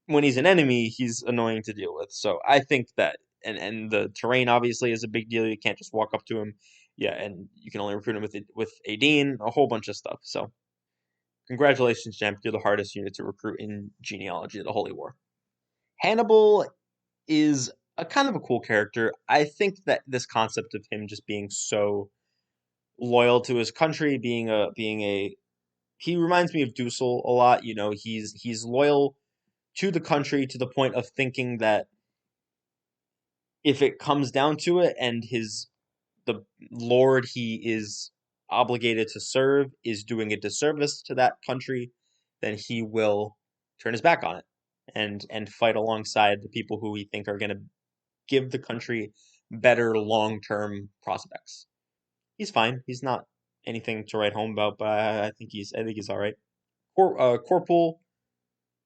when he's an enemy, he's annoying to deal with. So I think that, and the terrain obviously is a big deal. You can't just walk up to him. Yeah, and you can only recruit him with Adine, a whole bunch of stuff. So congratulations, Champ. You're the hardest unit to recruit in Genealogy of the Holy War. Hannibal is a kind of a cool character. I think that this concept of him just being so loyal to his country, being a he reminds me of Dussel a lot. He's loyal to the country to the point of thinking that if it comes down to it and the lord he is obligated to serve is doing a disservice to that country, then he will turn his back on it and fight alongside the people who we think are going to give the country better long-term prospects. He's fine. He's not anything to write home about, but I think he's all right. Corporal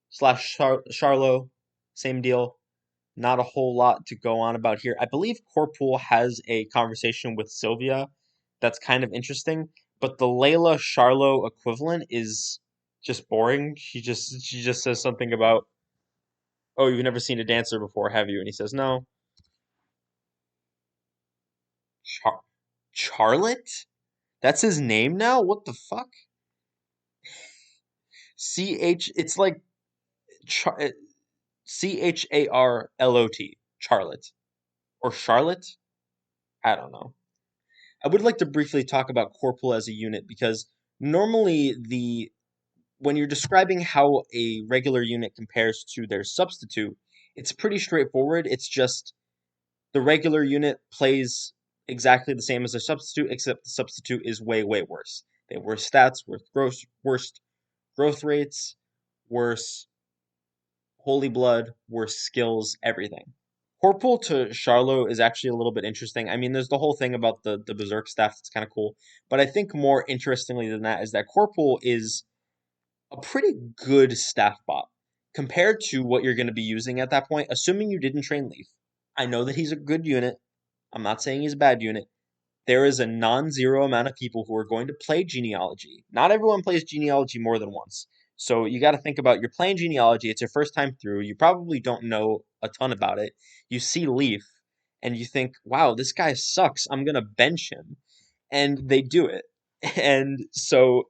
slash Charlo, same deal. Not a whole lot to go on about here. I believe Corporal has a conversation with Sylvia that's kind of interesting, but the Layla Charlo equivalent is just boring. She just says something about, "Oh, you've never seen a dancer before, have you?" And he says, "No." Char Charlotte? That's his name now? What the fuck? It's like Char Charlot. Charlotte. Or Charlotte? I don't know. I would like to briefly talk about Corporal as a unit because normally the when you're describing how a regular unit compares to their substitute, it's pretty straightforward. It's just the regular unit plays exactly the same as their substitute, except the substitute is way, way worse. They have worse stats, worse growth rates, worse holy blood, worse skills, everything. Corporal to Charlot is actually a little bit interesting. I mean, there's the whole thing about the Berserk staff that's kind of cool. But I think more interestingly than that is that Corporal is a pretty good staff bot compared to what you're going to be using at that point, assuming you didn't train Leaf. I know that he's a good unit. I'm not saying he's a bad unit. There is a non-zero amount of people who are going to play genealogy. Not everyone plays genealogy more than once. So you got to think about you're playing genealogy, it's your first time through, you probably don't know a ton about it. You see Leaf and you think, "Wow, this guy sucks. I'm going to bench him." And they do it. And so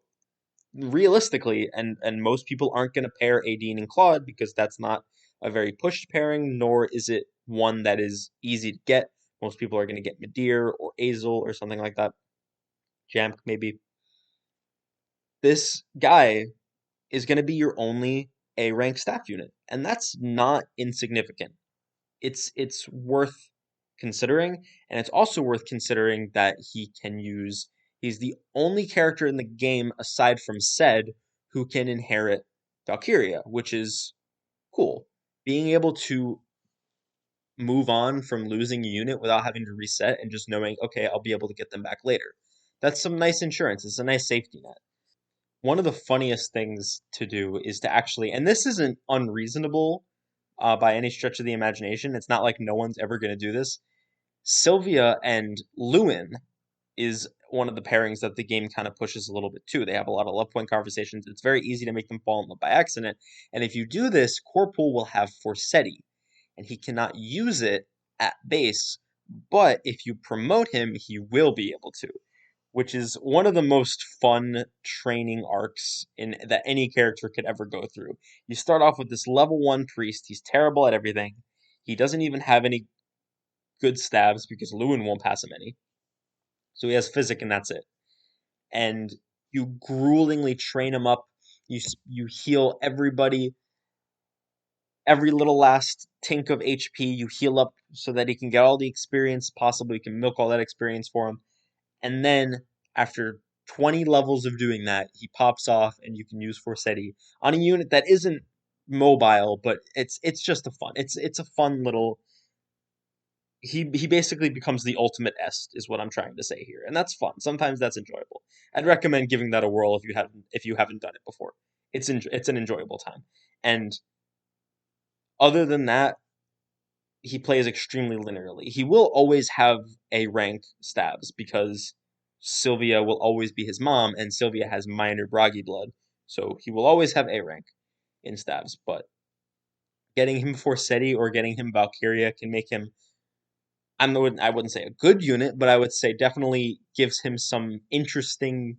realistically, and most people aren't going to pair Adine and Claude because that's not a very pushed pairing, nor is it one that is easy to get. Most people are going to get Midir or Azel or something like that. Jamk, maybe. This guy is going to be your only A rank staff unit, and that's not insignificant. It's worth considering, and it's also worth considering that he's the only character in the game aside from Sed who can inherit Valkyria, which is cool. Being able to move on from losing a unit without having to reset and just knowing, okay, I'll be able to get them back later. That's some nice insurance. It's a nice safety net. One of the funniest things to do is to actually, and this isn't unreasonable by any stretch of the imagination. It's not like no one's ever going to do this. Sylvia and Lewin is one of the pairings that the game kind of pushes a little bit too. They have a lot of love point conversations. It's very easy to make them fall in love by accident. And if you do this, Corporal will have Forsetti, and he cannot use it at base. But if you promote him, he will be able to, which is one of the most fun training arcs in that any character could ever go through. You start off with this level 1 priest. He's terrible at everything. He doesn't even have any good stabs because Lewin won't pass him any. So he has physic and that's it. And you gruelingly train him up. You heal everybody, every little last tink of HP. You heal up so that he can get all the experience possible. You can milk all that experience for him. And then after 20 levels of doing that, he pops off and you can use Forsetti on a unit that isn't mobile, but it's just a fun. It's a fun little he basically becomes the ultimate est is what I'm trying to say here. And that's fun. Sometimes that's enjoyable. I'd recommend giving that a whirl if you haven't done it before. It's an enjoyable time. And other than that, he plays extremely linearly. He will always have a rank stabs because Sylvia will always be his mom, and Sylvia has minor Bragi blood, so he will always have a rank in stabs. But getting him Forsetti or getting him Valkyria can make him I wouldn't say a good unit, but I would say definitely gives him some interesting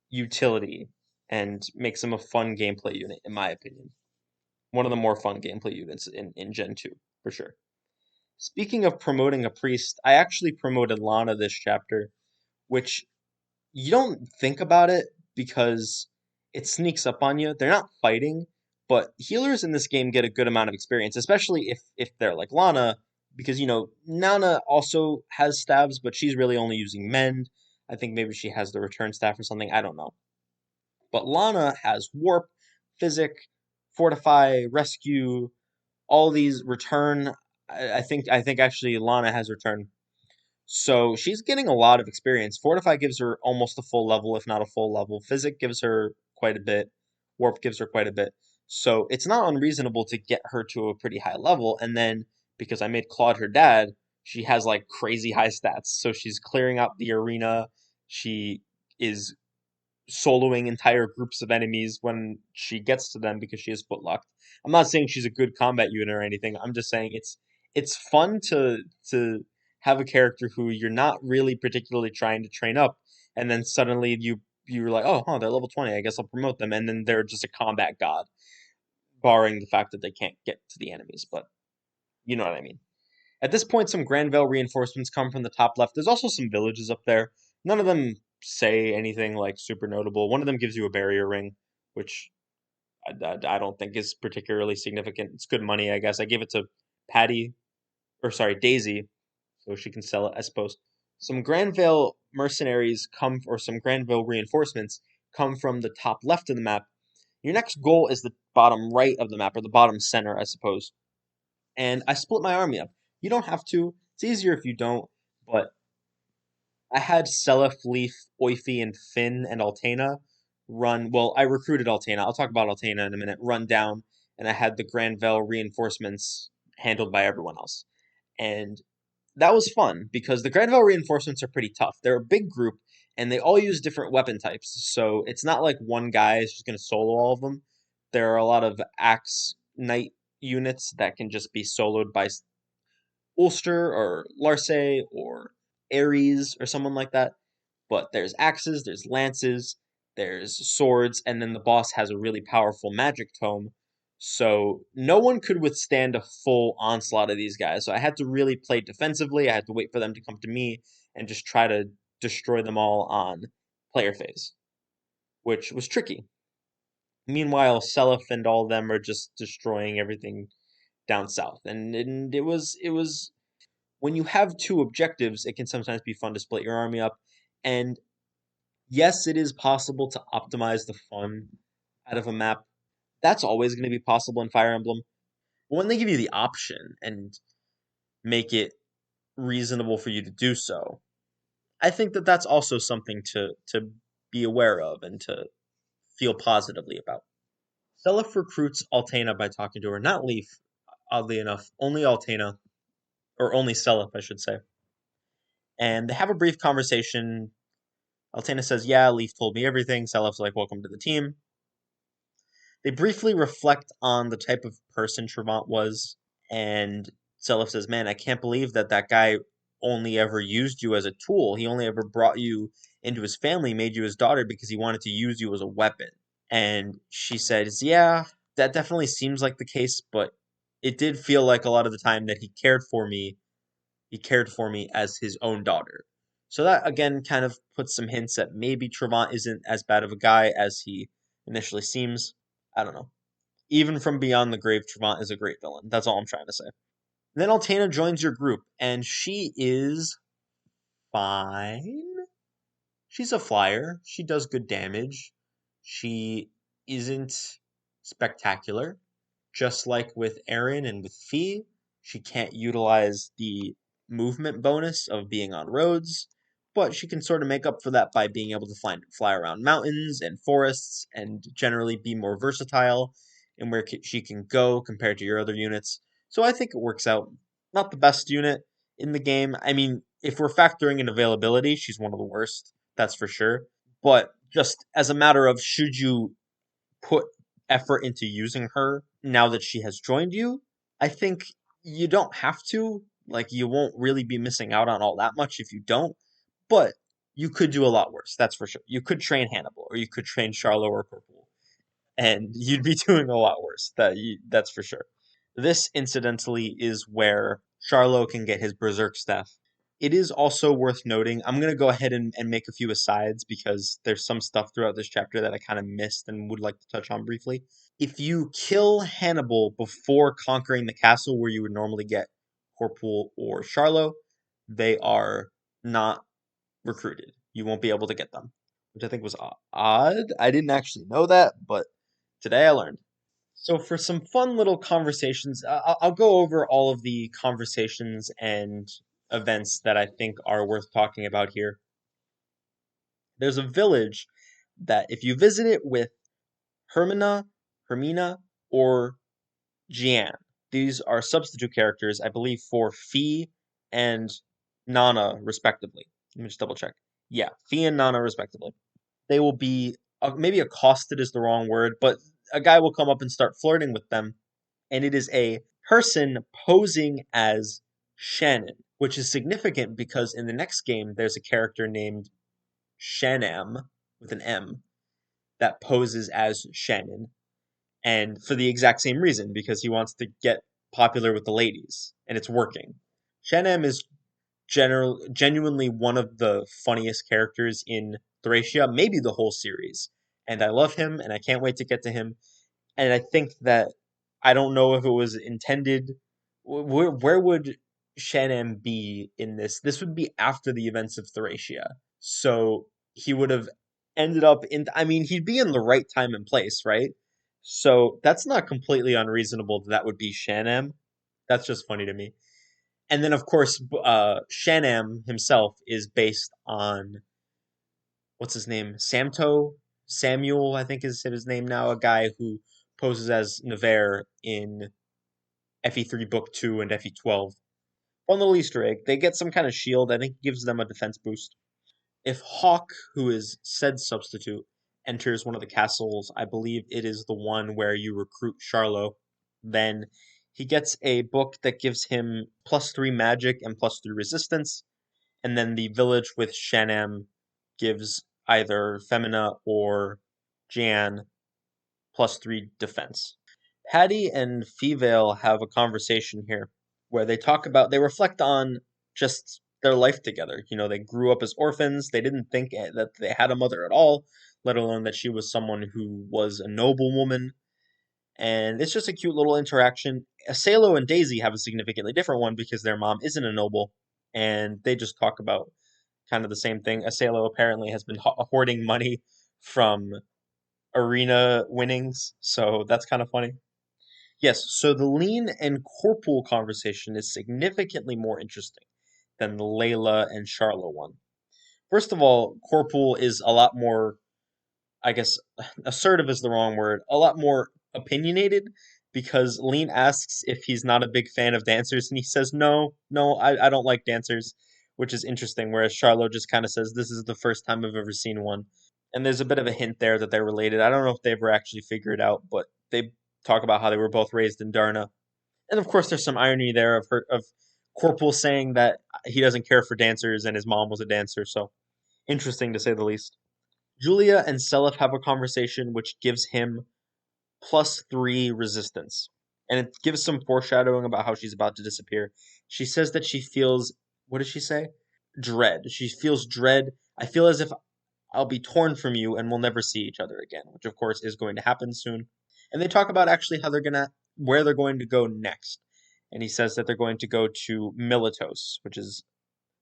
utility and makes him a fun gameplay unit, in my opinion. One of the more fun gameplay units in Gen 2, for sure. Speaking of promoting a priest, I actually promoted Lana this chapter, which you don't think about it because it sneaks up on you. They're not fighting, but healers in this game get a good amount of experience, especially if they're like Lana, because Nana also has stabs, but she's really only using mend. I think maybe she has the return staff or something. I don't know. But Lana has warp, physic, fortify, rescue, all these return. I think actually Lana has return. So she's getting a lot of experience. Fortify gives her almost a full level, if not a full level. Physic gives her quite a bit. Warp gives her quite a bit. So it's not unreasonable to get her to a pretty high level. And then because I made Claude her dad, she has like crazy high stats. So she's clearing out the arena. She is soloing entire groups of enemies when she gets to them because she is footlocked. I'm not saying she's a good combat unit or anything. I'm just saying it's fun to have a character who you're not really particularly trying to train up, and then suddenly you're like, oh, they're level 20. I guess I'll promote them, and then they're just a combat god, barring the fact that they can't get to the enemies. But you know what I mean. At this point, some Granville reinforcements come from the top left. There's also some villages up there. None of them say anything like super notable. One of them gives you a barrier ring, which I don't think is particularly significant. It's good money, I guess. I gave it to Patty, or sorry, Daisy, so she can sell it, I suppose. Some Granville mercenaries come, or some Granville reinforcements come from the top left of the map. Your next goal is the bottom right of the map, or the bottom center, I suppose. and I split my army up. You don't have to. It's easier if you don't, but I had Seliph, Leaf, Oifi, and Finn and Altena run. Well, I recruited Altena. I'll talk about Altena in a minute. Run down, and I had the Granville reinforcements handled by everyone else. And that was fun because the Granville reinforcements are pretty tough. They're a big group, and they all use different weapon types. So it's not like one guy is just going to solo all of them. There are a lot of Axe Knight units that can just be soloed by Ulster or Larce or Ares or someone like that. But there's axes, there's lances, there's swords, and then the boss has a really powerful magic tome. So no one could withstand a full onslaught of these guys. So I had to really play defensively. I had to wait for them to come to me and just try to destroy them all on player phase, which was tricky. Meanwhile, Seliph and all of them are just destroying everything down south. And it was when you have two objectives, it can sometimes be fun to split your army up. And yes, it is possible to optimize the fun out of a map. That's always going to be possible in Fire Emblem. But when they give you the option and make it reasonable for you to do so, I think that that's also something to be aware of and to feel positively about. Seliph recruits Altena by talking to her, not Leaf, oddly enough, only Altena, or only Seliph, I should say. And they have a brief conversation. Altena says, "Yeah, Leaf told me everything." Seliph's like, "Welcome to the team." They briefly reflect on the type of person Travant was, and Seliph says, "Man, I can't believe that that guy only ever used you as a tool. He only ever brought you into his family, made you his daughter because he wanted to use you as a weapon." And she says, "Yeah, that definitely seems like the case, but it did feel like a lot of the time that he cared for me as his own daughter." So that again kind of puts some hints that maybe Travant isn't as bad of a guy as he initially seems. I don't know. Even from beyond the grave, Travant is a great villain. That's all I'm trying to say. Then Altena joins your group, and she is fine. She's a flyer. She does good damage. She isn't spectacular. Just like with Aaron and with Fee, she can't utilize the movement bonus of being on roads, but she can sort of make up for that by being able to fly around mountains and forests and generally be more versatile in where she can go compared to your other units. So I think it works out. Not the best unit in the game. I mean, if we're factoring in availability, she's one of the worst, that's for sure. But just as a matter of should you put effort into using her now that she has joined you, I think you don't have to. Like, you won't really be missing out on all that much if you don't, but you could do a lot worse, that's for sure. You could train Hannibal, or you could train Charlo or Purple, and you'd be doing a lot worse. That's for sure. This, incidentally, is where Charlo can get his Berserk staff. It is also worth noting, I'm going to go ahead and make a few asides because there's some stuff throughout this chapter that I kind of missed and would like to touch on briefly. If you kill Hannibal before conquering the castle where you would normally get Corporal or Charlo, they are not recruited. You won't be able to get them, which I think was odd. I didn't actually know that, but today I learned. So, for some fun little conversations, I'll go over all of the conversations and events that I think are worth talking about here. There's a village that, if you visit it with Hermina, or Jian, these are substitute characters, I believe, for Fee and Nana, respectively. Let me just double check. Yeah, Fee and Nana, respectively. They will be, maybe accosted is the wrong word, but a guy will come up and start flirting with them, and it is a person posing as Shannon, which is significant because in the next game there's a character named Shanam with an M that poses as Shannon, and for the exact same reason because he wants to get popular with the ladies, and it's working. Shanam is genuinely one of the funniest characters in Thracia, maybe the whole series, and I love him, and I can't wait to get to him. And I think that I don't know if it was intended. Where would Shannon be in this? This would be after the events of Thracia, so he would have ended up in. I mean, he'd be in the right time and place, right? So that's not completely unreasonable. That would be Shannon. That's just funny to me. And then, of course, Shanam himself is based on what's his name? Samuel, I think is his name now. A guy who poses as Nevere in FE3 Book 2 and FE12. One little Easter egg. They get some kind of shield. I think it gives them a defense boost. If Hawk, who is said substitute, enters one of the castles, I believe it is the one where you recruit Charlo, then he gets a book that gives him +3 magic and +3 resistance, and then the village with Shanam gives either Femina or Jan +3 defense. Patty and Fevale have a conversation here where they reflect on just their life together. You know, they grew up as orphans. They didn't think that they had a mother at all, let alone that she was someone who was a noblewoman. And it's just a cute little interaction. Asalo and Daisy have a significantly different one because their mom isn't a noble, and they just talk about kind of the same thing. Asalo apparently has been hoarding money from arena winnings, so that's kind of funny. Yes, so the lean and Corporal conversation is significantly more interesting than the Layla and Charlotte one. First of all, Corporal is a lot more, I guess, assertive is the wrong word, a lot more opinionated because Lean asks if he's not a big fan of dancers, and he says, no, no, I don't like dancers, which is interesting, whereas Charlotte just kind of says, this is the first time I've ever seen one. And there's a bit of a hint there that they're related. I don't know if they ever actually figured it out, but they talk about how they were both raised in Darna. And of course, there's some irony there of Corporal saying that he doesn't care for dancers and his mom was a dancer. So interesting to say the least. Julia and Seliph have a conversation which gives him +3 resistance, and it gives some foreshadowing about how she's about to disappear. She says that she feels, what does she say? Dread. She feels dread. I feel as if I'll be torn from you and we'll never see each other again, which of course is going to happen soon. And they talk about actually where they're going to go next. And he says that they're going to go to Militos, which is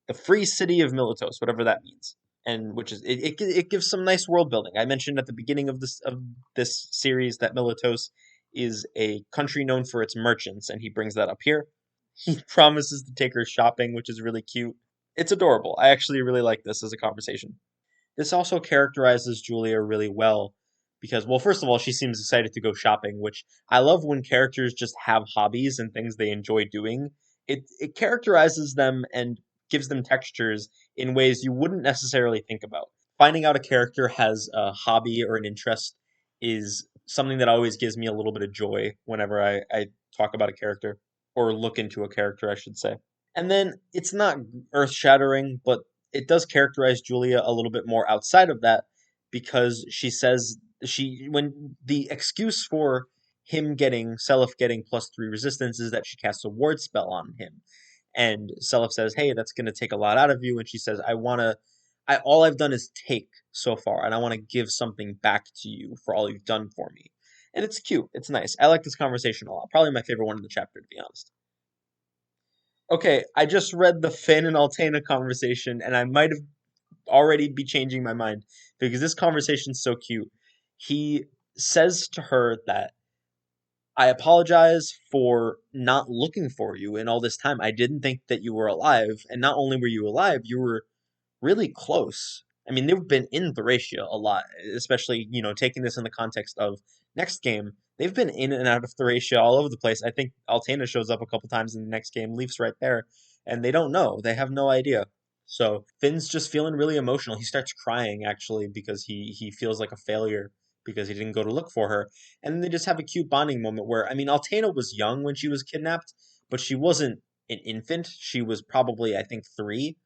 the free city of Militos, whatever that means. And which is it gives some nice world building. I mentioned at the beginning of this series that Militos is a country known for its merchants, and he brings that up here. He promises to take her shopping, which is really cute. It's adorable. I actually really like this as a conversation. This also characterizes Julia really well because, well, first of all, she seems excited to go shopping, which I love when characters just have hobbies and things they enjoy doing. It characterizes them and gives them textures in ways you wouldn't necessarily think about. Finding out a character has a hobby or an interest is something that always gives me a little bit of joy whenever I talk about a character or look into a character, I should say. And then it's not earth shattering, but it does characterize Julia a little bit more outside of that because she says when the excuse for Seliph getting +3 resistance is that she casts a ward spell on him. And Seliph says, hey, that's gonna take a lot out of you, and she says, all I've done is take so far, and I wanna give something back to you for all you've done for me. And it's cute, it's nice. I like this conversation a lot. Probably my favorite one in the chapter, to be honest. Okay, I just read the Finn and Altena conversation, and I might have already be changing my mind because this conversation's so cute. He says to her that I apologize for not looking for you in all this time. I didn't think that you were alive, and not only were you alive, you were really close. I mean, they've been in Thracia a lot, especially, taking this in the context of next game. They've been in and out of Thracia all over the place. I think Altena shows up a couple times in the next game, Leaf's right there, and they don't know. They have no idea. So Finn's just feeling really emotional. He starts crying actually because he feels like a failure because he didn't go to look for her. And then they just have a cute bonding moment where, I mean, Altena was young when she was kidnapped, but she wasn't an infant. She was probably, I think, 3.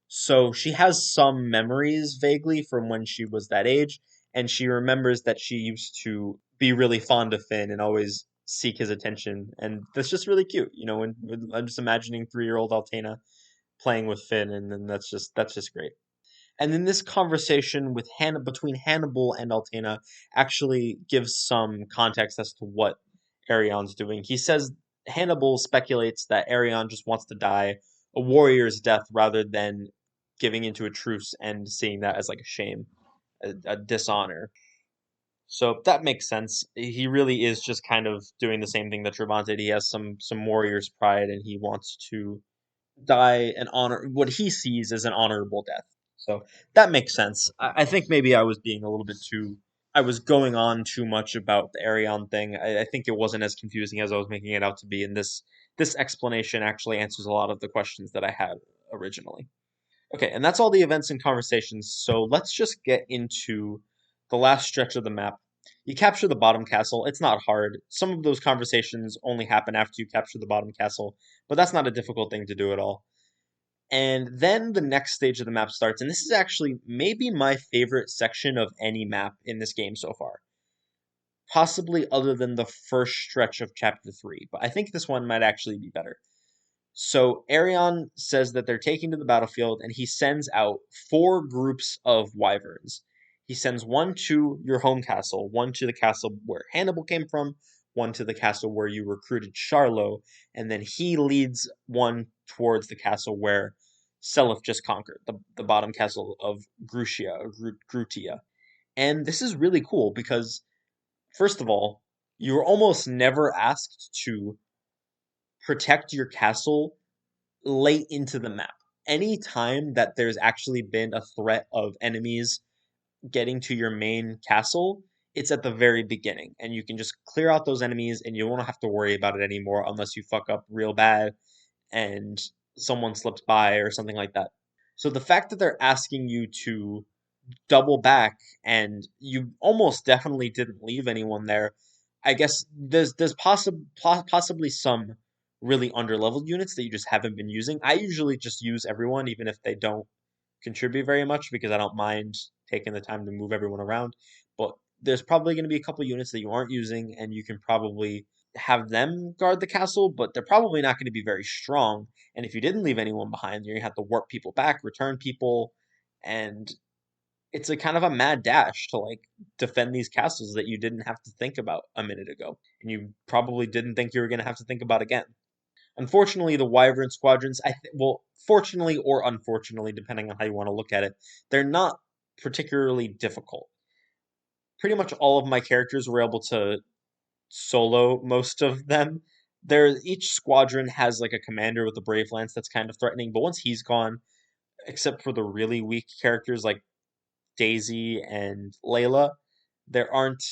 So she has some memories vaguely from when she was that age, and she remembers that she used to be really fond of Finn and always seek his attention. And that's just really cute, when I'm just imagining 3-year-old Altena playing with Finn, and then that's just great. And then this conversation between Hannibal and Altena actually gives some context as to what Arion's doing. He says Hannibal speculates that Arion just wants to die a warrior's death rather than giving into a truce and seeing that as like a shame, a dishonor. So that makes sense. He really is just kind of doing the same thing that Travant did. He has some warrior's pride, and he wants to die an honor what he sees as an honorable death. So that makes sense. I think maybe I was being a little bit too. I was going on too much about the Arion thing. I think it wasn't as confusing as I was making it out to be, and this explanation actually answers a lot of the questions that I had originally. Okay, and that's all the events and conversations. So let's just get into the last stretch of the map. You capture the bottom castle. It's not hard. Some of those conversations only happen after you capture the bottom castle, but that's not a difficult thing to do at all. And then the next stage of the map starts, and this is actually maybe my favorite section of any map in this game so far. Possibly other than the first stretch of chapter 3, but I think this one might actually be better. So Arion says that they're taking to the battlefield, and he sends out 4 groups of wyverns. He sends one to your home castle, one to the castle where Hannibal came from, one to the castle where you recruited Charlo, and then he leads one towards the castle where Seliph just conquered, the bottom castle of Grutia, or Grutia. And this is really cool because, first of all, you're almost never asked to protect your castle late into the map. Any time that there's actually been a threat of enemies getting to your main castle, it's at the very beginning, and you can just clear out those enemies, and you won't have to worry about it anymore unless you fuck up real bad and someone slips by or something like that. So the fact that they're asking you to double back and you almost definitely didn't leave anyone there. I guess there's possibly some really underleveled units that you just haven't been using. I usually just use everyone even if they don't contribute very much because I don't mind taking the time to move everyone around. But there's probably going to be a couple units that you aren't using and you can probably have them guard the castle, but they're probably not going to be very strong. And if you didn't leave anyone behind, you're going to have to warp people back, return people, and it's a kind of a mad dash to like defend these castles that you didn't have to think about a minute ago, and you probably didn't think you were going to have to think about again. Unfortunately, the Wyvern squadrons, well, fortunately or unfortunately, depending on how you want to look at it, they're not particularly difficult. Pretty much all of my characters were able to solo most of them. Each squadron has like a commander with a brave lance that's kind of threatening, but once he's gone, except for the really weak characters like Daisy and Layla, there aren't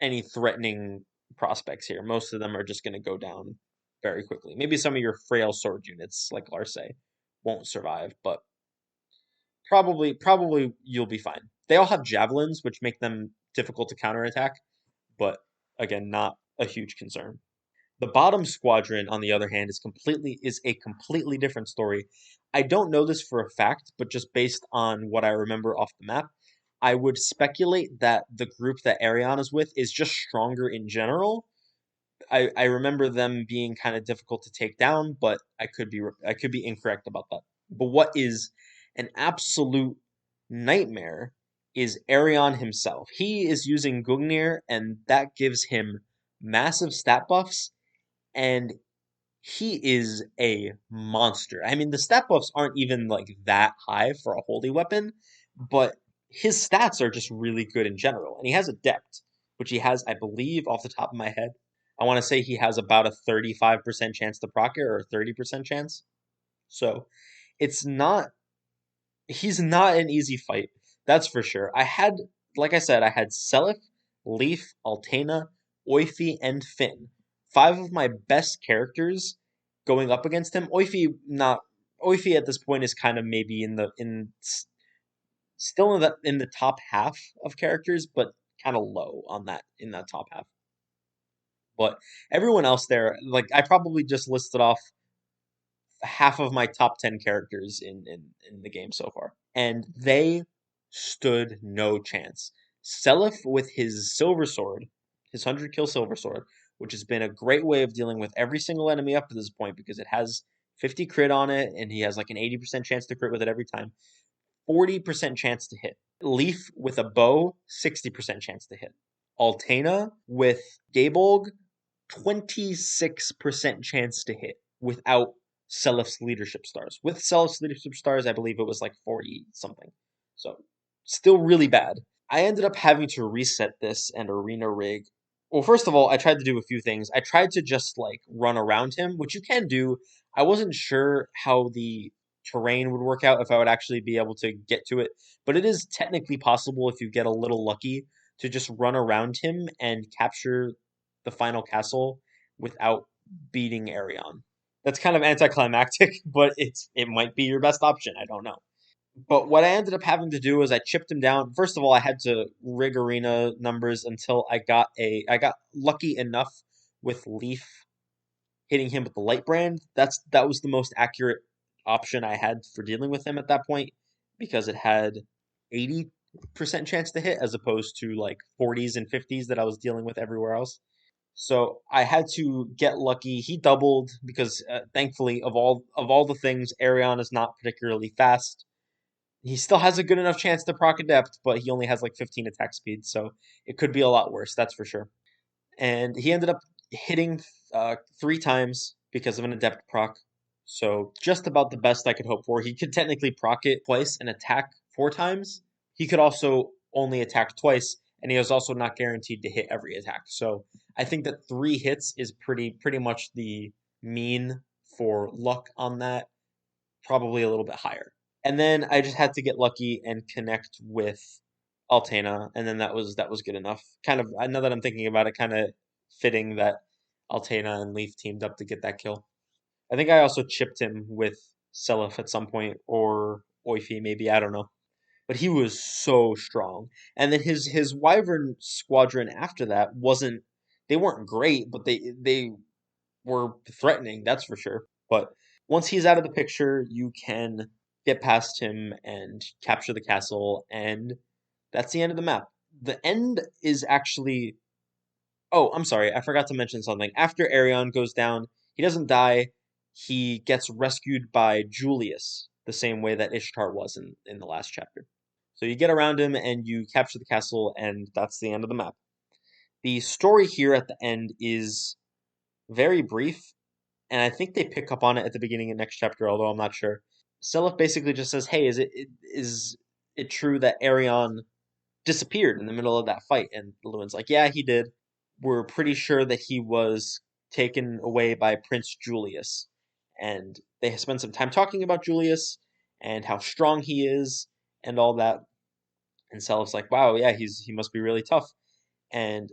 any threatening prospects here. Most of them are just going to go down very quickly. Maybe some of your frail sword units, like Larse, won't survive, but probably you'll be fine. They all have javelins, which make them difficult to counterattack, but again, not a huge concern. The bottom squadron, on the other hand, is a completely different story. I don't know this for a fact, but just based on what I remember off the map, I would speculate that the group that Arion is with is just stronger in general. I remember them being kind of difficult to take down, but I could be incorrect about that. But what is an absolute nightmare is Arion himself. He is using Gungnir, and that gives him massive stat buffs, and he is a monster. I mean, the stat buffs aren't even like that high for a holy weapon, but his stats are just really good in general. And he has Adept, which he has, I believe, off the top of my head. I want to say he has about a 35% chance to proc it or a 30% chance. So it's not he's not an easy fight. That's for sure. Like I said, I had Seliph, Leaf, Altena, Oifi, and Finn. 5 of my best characters going up against him. Oifi at this point is kind of maybe still in the top half of characters, but kind of low on that in that top half. But everyone else there, like I probably just listed off half of my top 10 characters in the game so far. And they stood no chance. Seliph with his silver sword, his 100 kill silver sword, which has been a great way of dealing with every single enemy up to this point because it has 50 crit on it and he has like an 80% chance to crit with it every time. 40% chance to hit. Leaf with a bow, 60% chance to hit. Altena with Gabolg, 26% chance to hit without Selif's leadership stars. With Selif's leadership stars, I believe it was like 40 something. So still really bad. I ended up having to reset this and arena rig. Well, first of all, I tried to do a few things. I tried to just like run around him, which you can do. I wasn't sure how the terrain would work out if I would actually be able to get to it, but it is technically possible if you get a little lucky to just run around him and capture the final castle without beating Arion. That's kind of anticlimactic, but it might be your best option. I don't know. But what I ended up having to do is I chipped him down. First of all, I had to rig arena numbers until I got lucky enough with Leaf hitting him with the light brand. That was the most accurate option I had for dealing with him at that point because it had 80% chance to hit as opposed to like 40s and 50s that I was dealing with everywhere else. So I had to get lucky. He doubled because thankfully of all the things, Arion is not particularly fast. He still has a good enough chance to proc adept, but he only has like 15 attack speed, so it could be a lot worse, that's for sure. And he ended up hitting 3 times because of an adept proc, so just about the best I could hope for. He could technically proc it twice and attack 4 times. He could also only attack twice, and he was also not guaranteed to hit every attack. So I think that 3 hits is pretty much the mean for luck on that, probably a little bit higher. And then I just had to get lucky and connect with Altena, and then that was good enough. Kind of now that I'm thinking about it, kind of fitting that Altena and Leaf teamed up to get that kill. I think I also chipped him with Seliph at some point, or Oifi maybe, I don't know. But he was so strong. And then his Wyvern squadron after that wasn't they weren't great, but they were threatening, that's for sure. But once he's out of the picture, you can get past him and capture the castle, and that's the end of the map. The end is actually. Oh, I'm sorry, I forgot to mention something. After Arion goes down, he doesn't die. He gets rescued by Julius, the same way that Ishtar was in the last chapter. So you get around him and you capture the castle, and that's the end of the map. The story here at the end is very brief, and I think they pick up on it at the beginning of next chapter, although I'm not sure. Seliph basically just says, "Hey, is it true that Arion disappeared in the middle of that fight?" And Lewin's like, "Yeah, he did. We're pretty sure that he was taken away by Prince Julius." And they spend some time talking about Julius and how strong he is and all that. And Seliph's like, "Wow, yeah, he must be really tough." And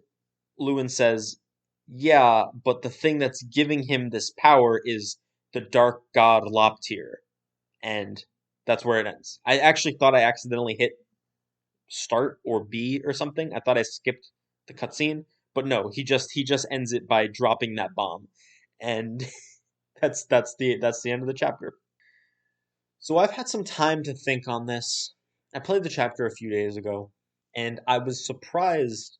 Lewin says, "Yeah, but the thing that's giving him this power is the dark god Loptir." And that's where it ends. I actually thought I accidentally hit start or B or something. I thought I skipped the cutscene, but no, he just ends it by dropping that bomb. And that's the end of the chapter. So I've had some time to think on this. I played the chapter a few days ago, and I was surprised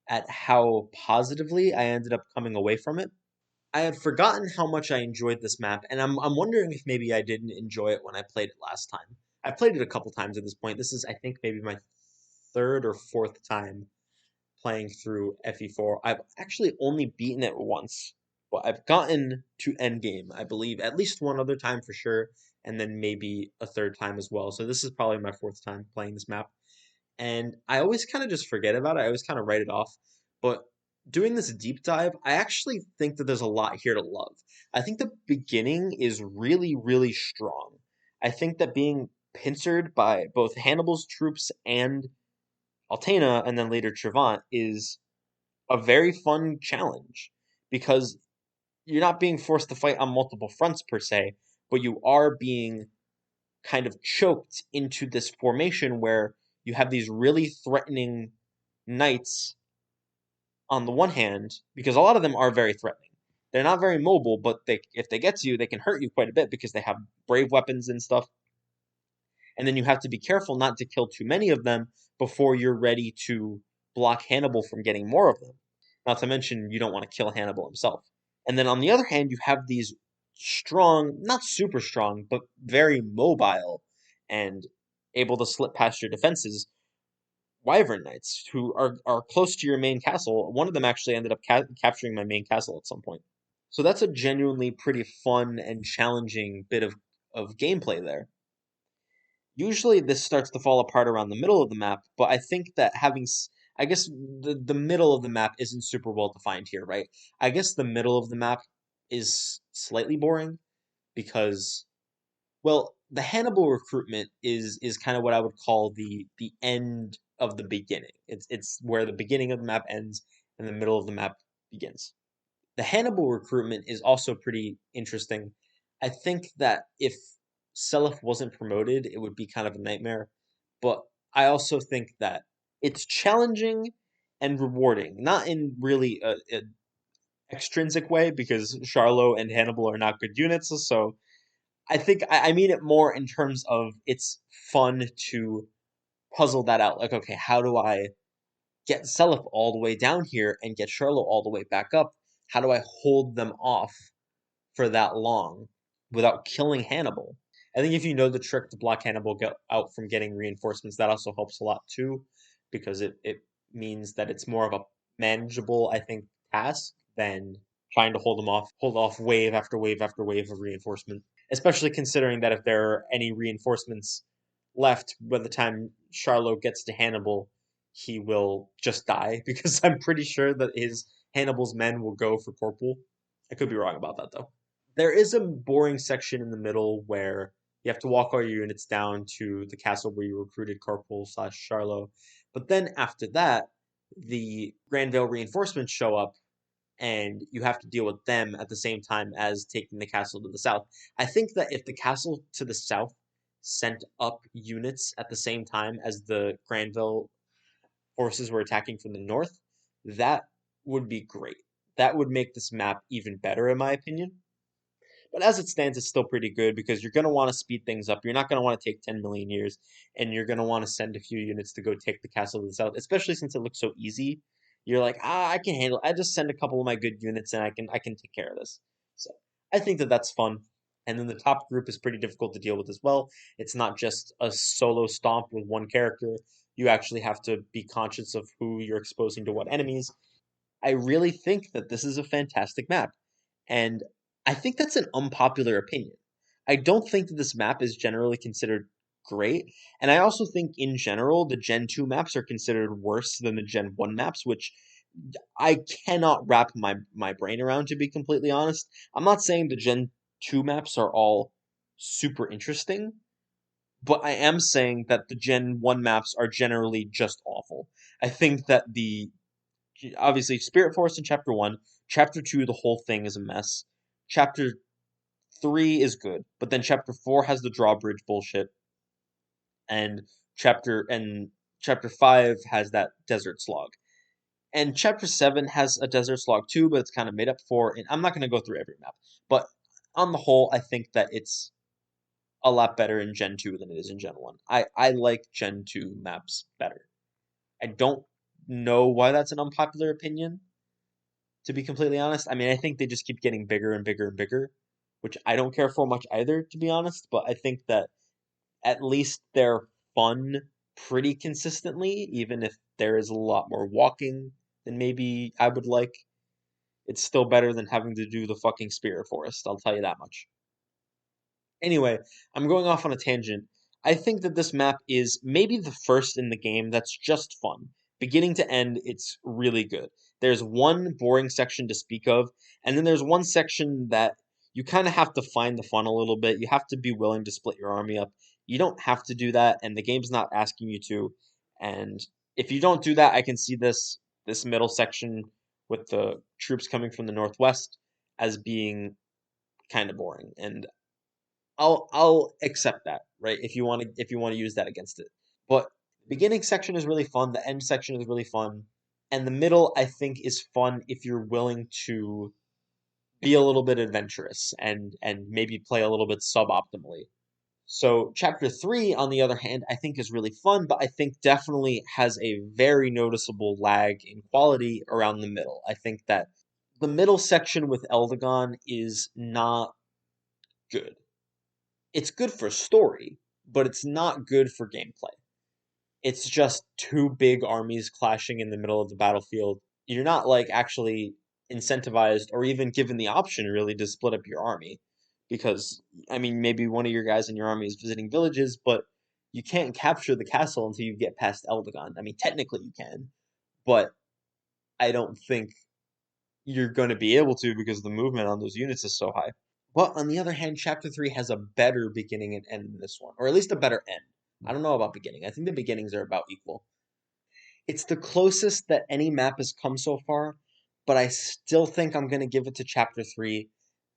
at how positively I ended up coming away from it. I had forgotten how much I enjoyed this map, and I'm wondering if maybe I didn't enjoy it when I played it last time. I played it a couple times at this point. This is, I think, maybe my third or fourth time playing through FE4. I've actually only beaten it once, but I've gotten to endgame, I believe, at least one other time for sure, and then maybe a third time as well. So this is probably my fourth time playing this map, and I always kind of just forget about it. I always kind of write it off. But doing this deep dive, I actually think that there's a lot here to love. I think the beginning is really, really strong. I think that being pincered by both Hannibal's troops and Altena and then later Travant is a very fun challenge because you're not being forced to fight on multiple fronts per se, but you are being kind of choked into this formation where you have these really threatening knights on the one hand, because a lot of them are very threatening. They're not very mobile, but if they get to you, they can hurt you quite a bit because they have brave weapons and stuff. And then you have to be careful not to kill too many of them before you're ready to block Hannibal from getting more of them. Not to mention, you don't want to kill Hannibal himself. And then on the other hand, you have these strong, not super strong, but very mobile and able to slip past your defenses Wyvern Knights who are close to your main castle. One of them actually ended up capturing my main castle at some point. So that's a genuinely pretty fun and challenging bit of gameplay there. Usually this starts to fall apart around the middle of the map, but I think that I guess the middle of the map isn't super well defined here, right? I guess the middle of the map is slightly boring because, well, the Hannibal recruitment is kind of what I would call the end of the beginning. It's where the beginning of the map ends and the middle of the map begins. The Hannibal recruitment is also pretty interesting. I think that if Seliph wasn't promoted, it would be kind of a nightmare. But I also think that it's challenging and rewarding, not in really a extrinsic way, because Charlo and Hannibal are not good units. So I think I mean it more in terms of it's fun to puzzle that out. Like, okay, how do I get Seliph all the way down here and get Charlo all the way back up? How do I hold them off for that long without killing Hannibal? I think if you know the trick to block Hannibal out from getting reinforcements, that also helps a lot too, because it means that it's more of a manageable, I think, task than trying to hold off wave after wave after wave of reinforcement. Especially considering that if there are any reinforcements left by the time Charlo gets to Hannibal, he will just die because I'm pretty sure that his Hannibal's men will go for Corporal. I could be wrong about that though. There is a boring section in the middle where you have to walk all your units down to the castle where you recruited Corporal slash Charlo. But then after that, the Granville reinforcements show up and you have to deal with them at the same time as taking the castle to the south. I think that if the castle to the south sent up units at the same time as the Granville forces were attacking from the north, that would be great. That would make this map even better, in my opinion. But as it stands, it's still pretty good because you're going to want to speed things up. You're not going to want to take 10 million years, and you're going to want to send a few units to go take the castle to the south, especially since it looks so easy. You're like, I can handle it. I just send a couple of my good units and I can take care of this. So I think that that's fun. And then the top group is pretty difficult to deal with as well. It's not just a solo stomp with one character. You actually have to be conscious of who you're exposing to what enemies. I really think that this is a fantastic map. And I think that's an unpopular opinion. I don't think that this map is generally considered great. And I also think in general the Gen 2 maps are considered worse than the Gen 1 maps, which I cannot wrap my brain around, to be completely honest. I'm not saying the Gen 2 maps are all super interesting, but I am saying that the Gen 1 maps are generally just awful. I think that the obviously Spirit Force in Chapter 1, Chapter 2, the whole thing is a mess. Chapter 3 is good, but then Chapter 4 has the drawbridge bullshit, and Chapter 5 has that desert slog. And Chapter 7 has a desert slog too, but it's kind of made up for. And I'm not going to go through every map, but on the whole, I think that it's a lot better in Gen 2 than it is in Gen 1. I like Gen 2 maps better. I don't know why that's an unpopular opinion, to be completely honest. I mean, I think they just keep getting bigger and bigger and bigger, which I don't care for much either, to be honest. But I think that at least they're fun pretty consistently, even if there is a lot more walking than maybe I would like. It's still better than having to do the fucking Spirit Forest, I'll tell you that much. Anyway, I'm going off on a tangent. I think that this map is maybe the first in the game that's just fun. Beginning to end, it's really good. There's one boring section to speak of, and then there's one section that you kind of have to find the fun a little bit. You have to be willing to split your army up. You don't have to do that, and the game's not asking you to. And if you don't do that, I can see this middle section with the troops coming from the northwest as being kind of boring. And I'll accept that, right? If you want to use that against it. But the beginning section is really fun, the end section is really fun, and the middle I think is fun if you're willing to be a little bit adventurous and maybe play a little bit suboptimally. So chapter 3 on the other hand I think is really fun, but I think definitely has a very noticeable lag in quality around the middle. I think that the middle section with Eldegon is not good. It's good for story, but it's not good for gameplay. It's just two big armies clashing in the middle of the battlefield. You're not like actually incentivized or even given the option really to split up your army because I mean maybe one of your guys in your army is visiting villages, but you can't capture the castle until you get past Eldagon. I mean, technically you can, but I don't think you're going to be able to because the movement on those units is so high. But on the other hand, Chapter 3 has a better beginning and end than this one, or at least a better end. I don't know about beginning. I think the beginnings are about equal. It's the closest that any map has come so far, but I still think I'm going to give it to Chapter 3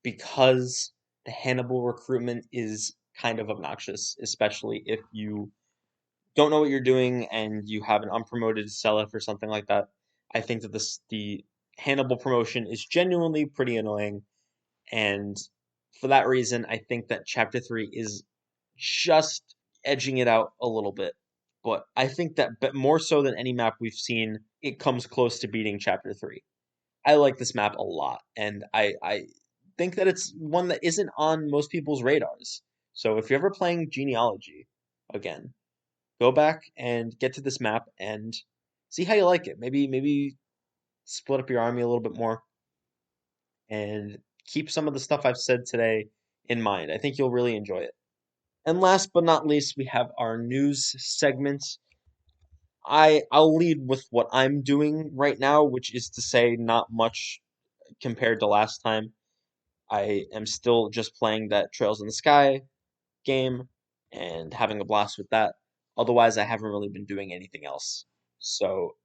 because the Hannibal recruitment is kind of obnoxious, especially if you don't know what you're doing and you have an unpromoted Seliph or something like that. I think that the Hannibal promotion is genuinely pretty annoying, and for that reason, I think that Chapter 3 is just edging it out a little bit. But I think that but more so than any map we've seen, it comes close to beating Chapter 3. I like this map a lot, and I think that it's one that isn't on most people's radars. So if you're ever playing Genealogy again, go back and get to this map and see how you like it. Maybe split up your army a little bit more and keep some of the stuff I've said today in mind. I think you'll really enjoy it. And last but not least, we have our news segment. I'll lead with what I'm doing right now, which is to say not much compared to last time. I am still just playing that Trails in the Sky game and having a blast with that. Otherwise, I haven't really been doing anything else. So,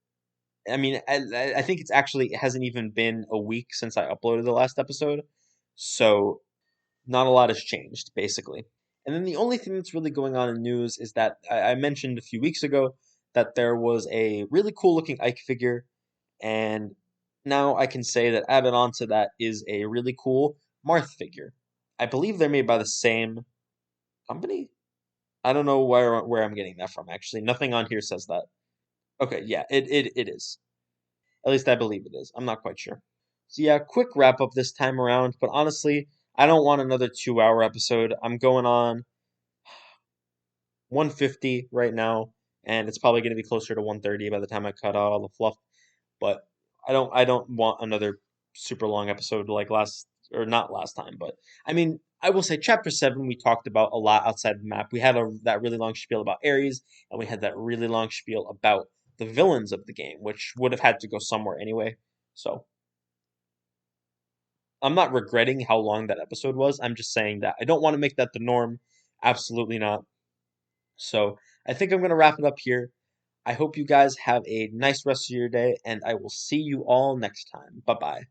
I mean, I think it's actually it hasn't even been a week since I uploaded the last episode. So, not a lot has changed, basically. And then the only thing that's really going on in news is that I mentioned a few weeks ago that there was a really cool looking Ike figure, and now I can say that added on to that is a really cool Marth figure. I believe they're made by the same company. I don't know where I'm getting that from actually. Nothing on here says that. Okay, yeah, it is. At least I believe it is. I'm not quite sure. So yeah, quick wrap up this time around, but honestly, I don't want another 2 hour episode. I'm going on 150 right now, and it's probably going to be closer to 130 by the time I cut out all the fluff. But I don't want another super long episode like last or not last time, but I mean I will say chapter 7 we talked about a lot outside the map. We had that really long spiel about Ares, and we had that really long spiel about the villains of the game, which would have had to go somewhere anyway. So I'm not regretting how long that episode was. I'm just saying that I don't want to make that the norm. Absolutely not. So I think I'm going to wrap it up here. I hope you guys have a nice rest of your day, and I will see you all next time. Bye bye.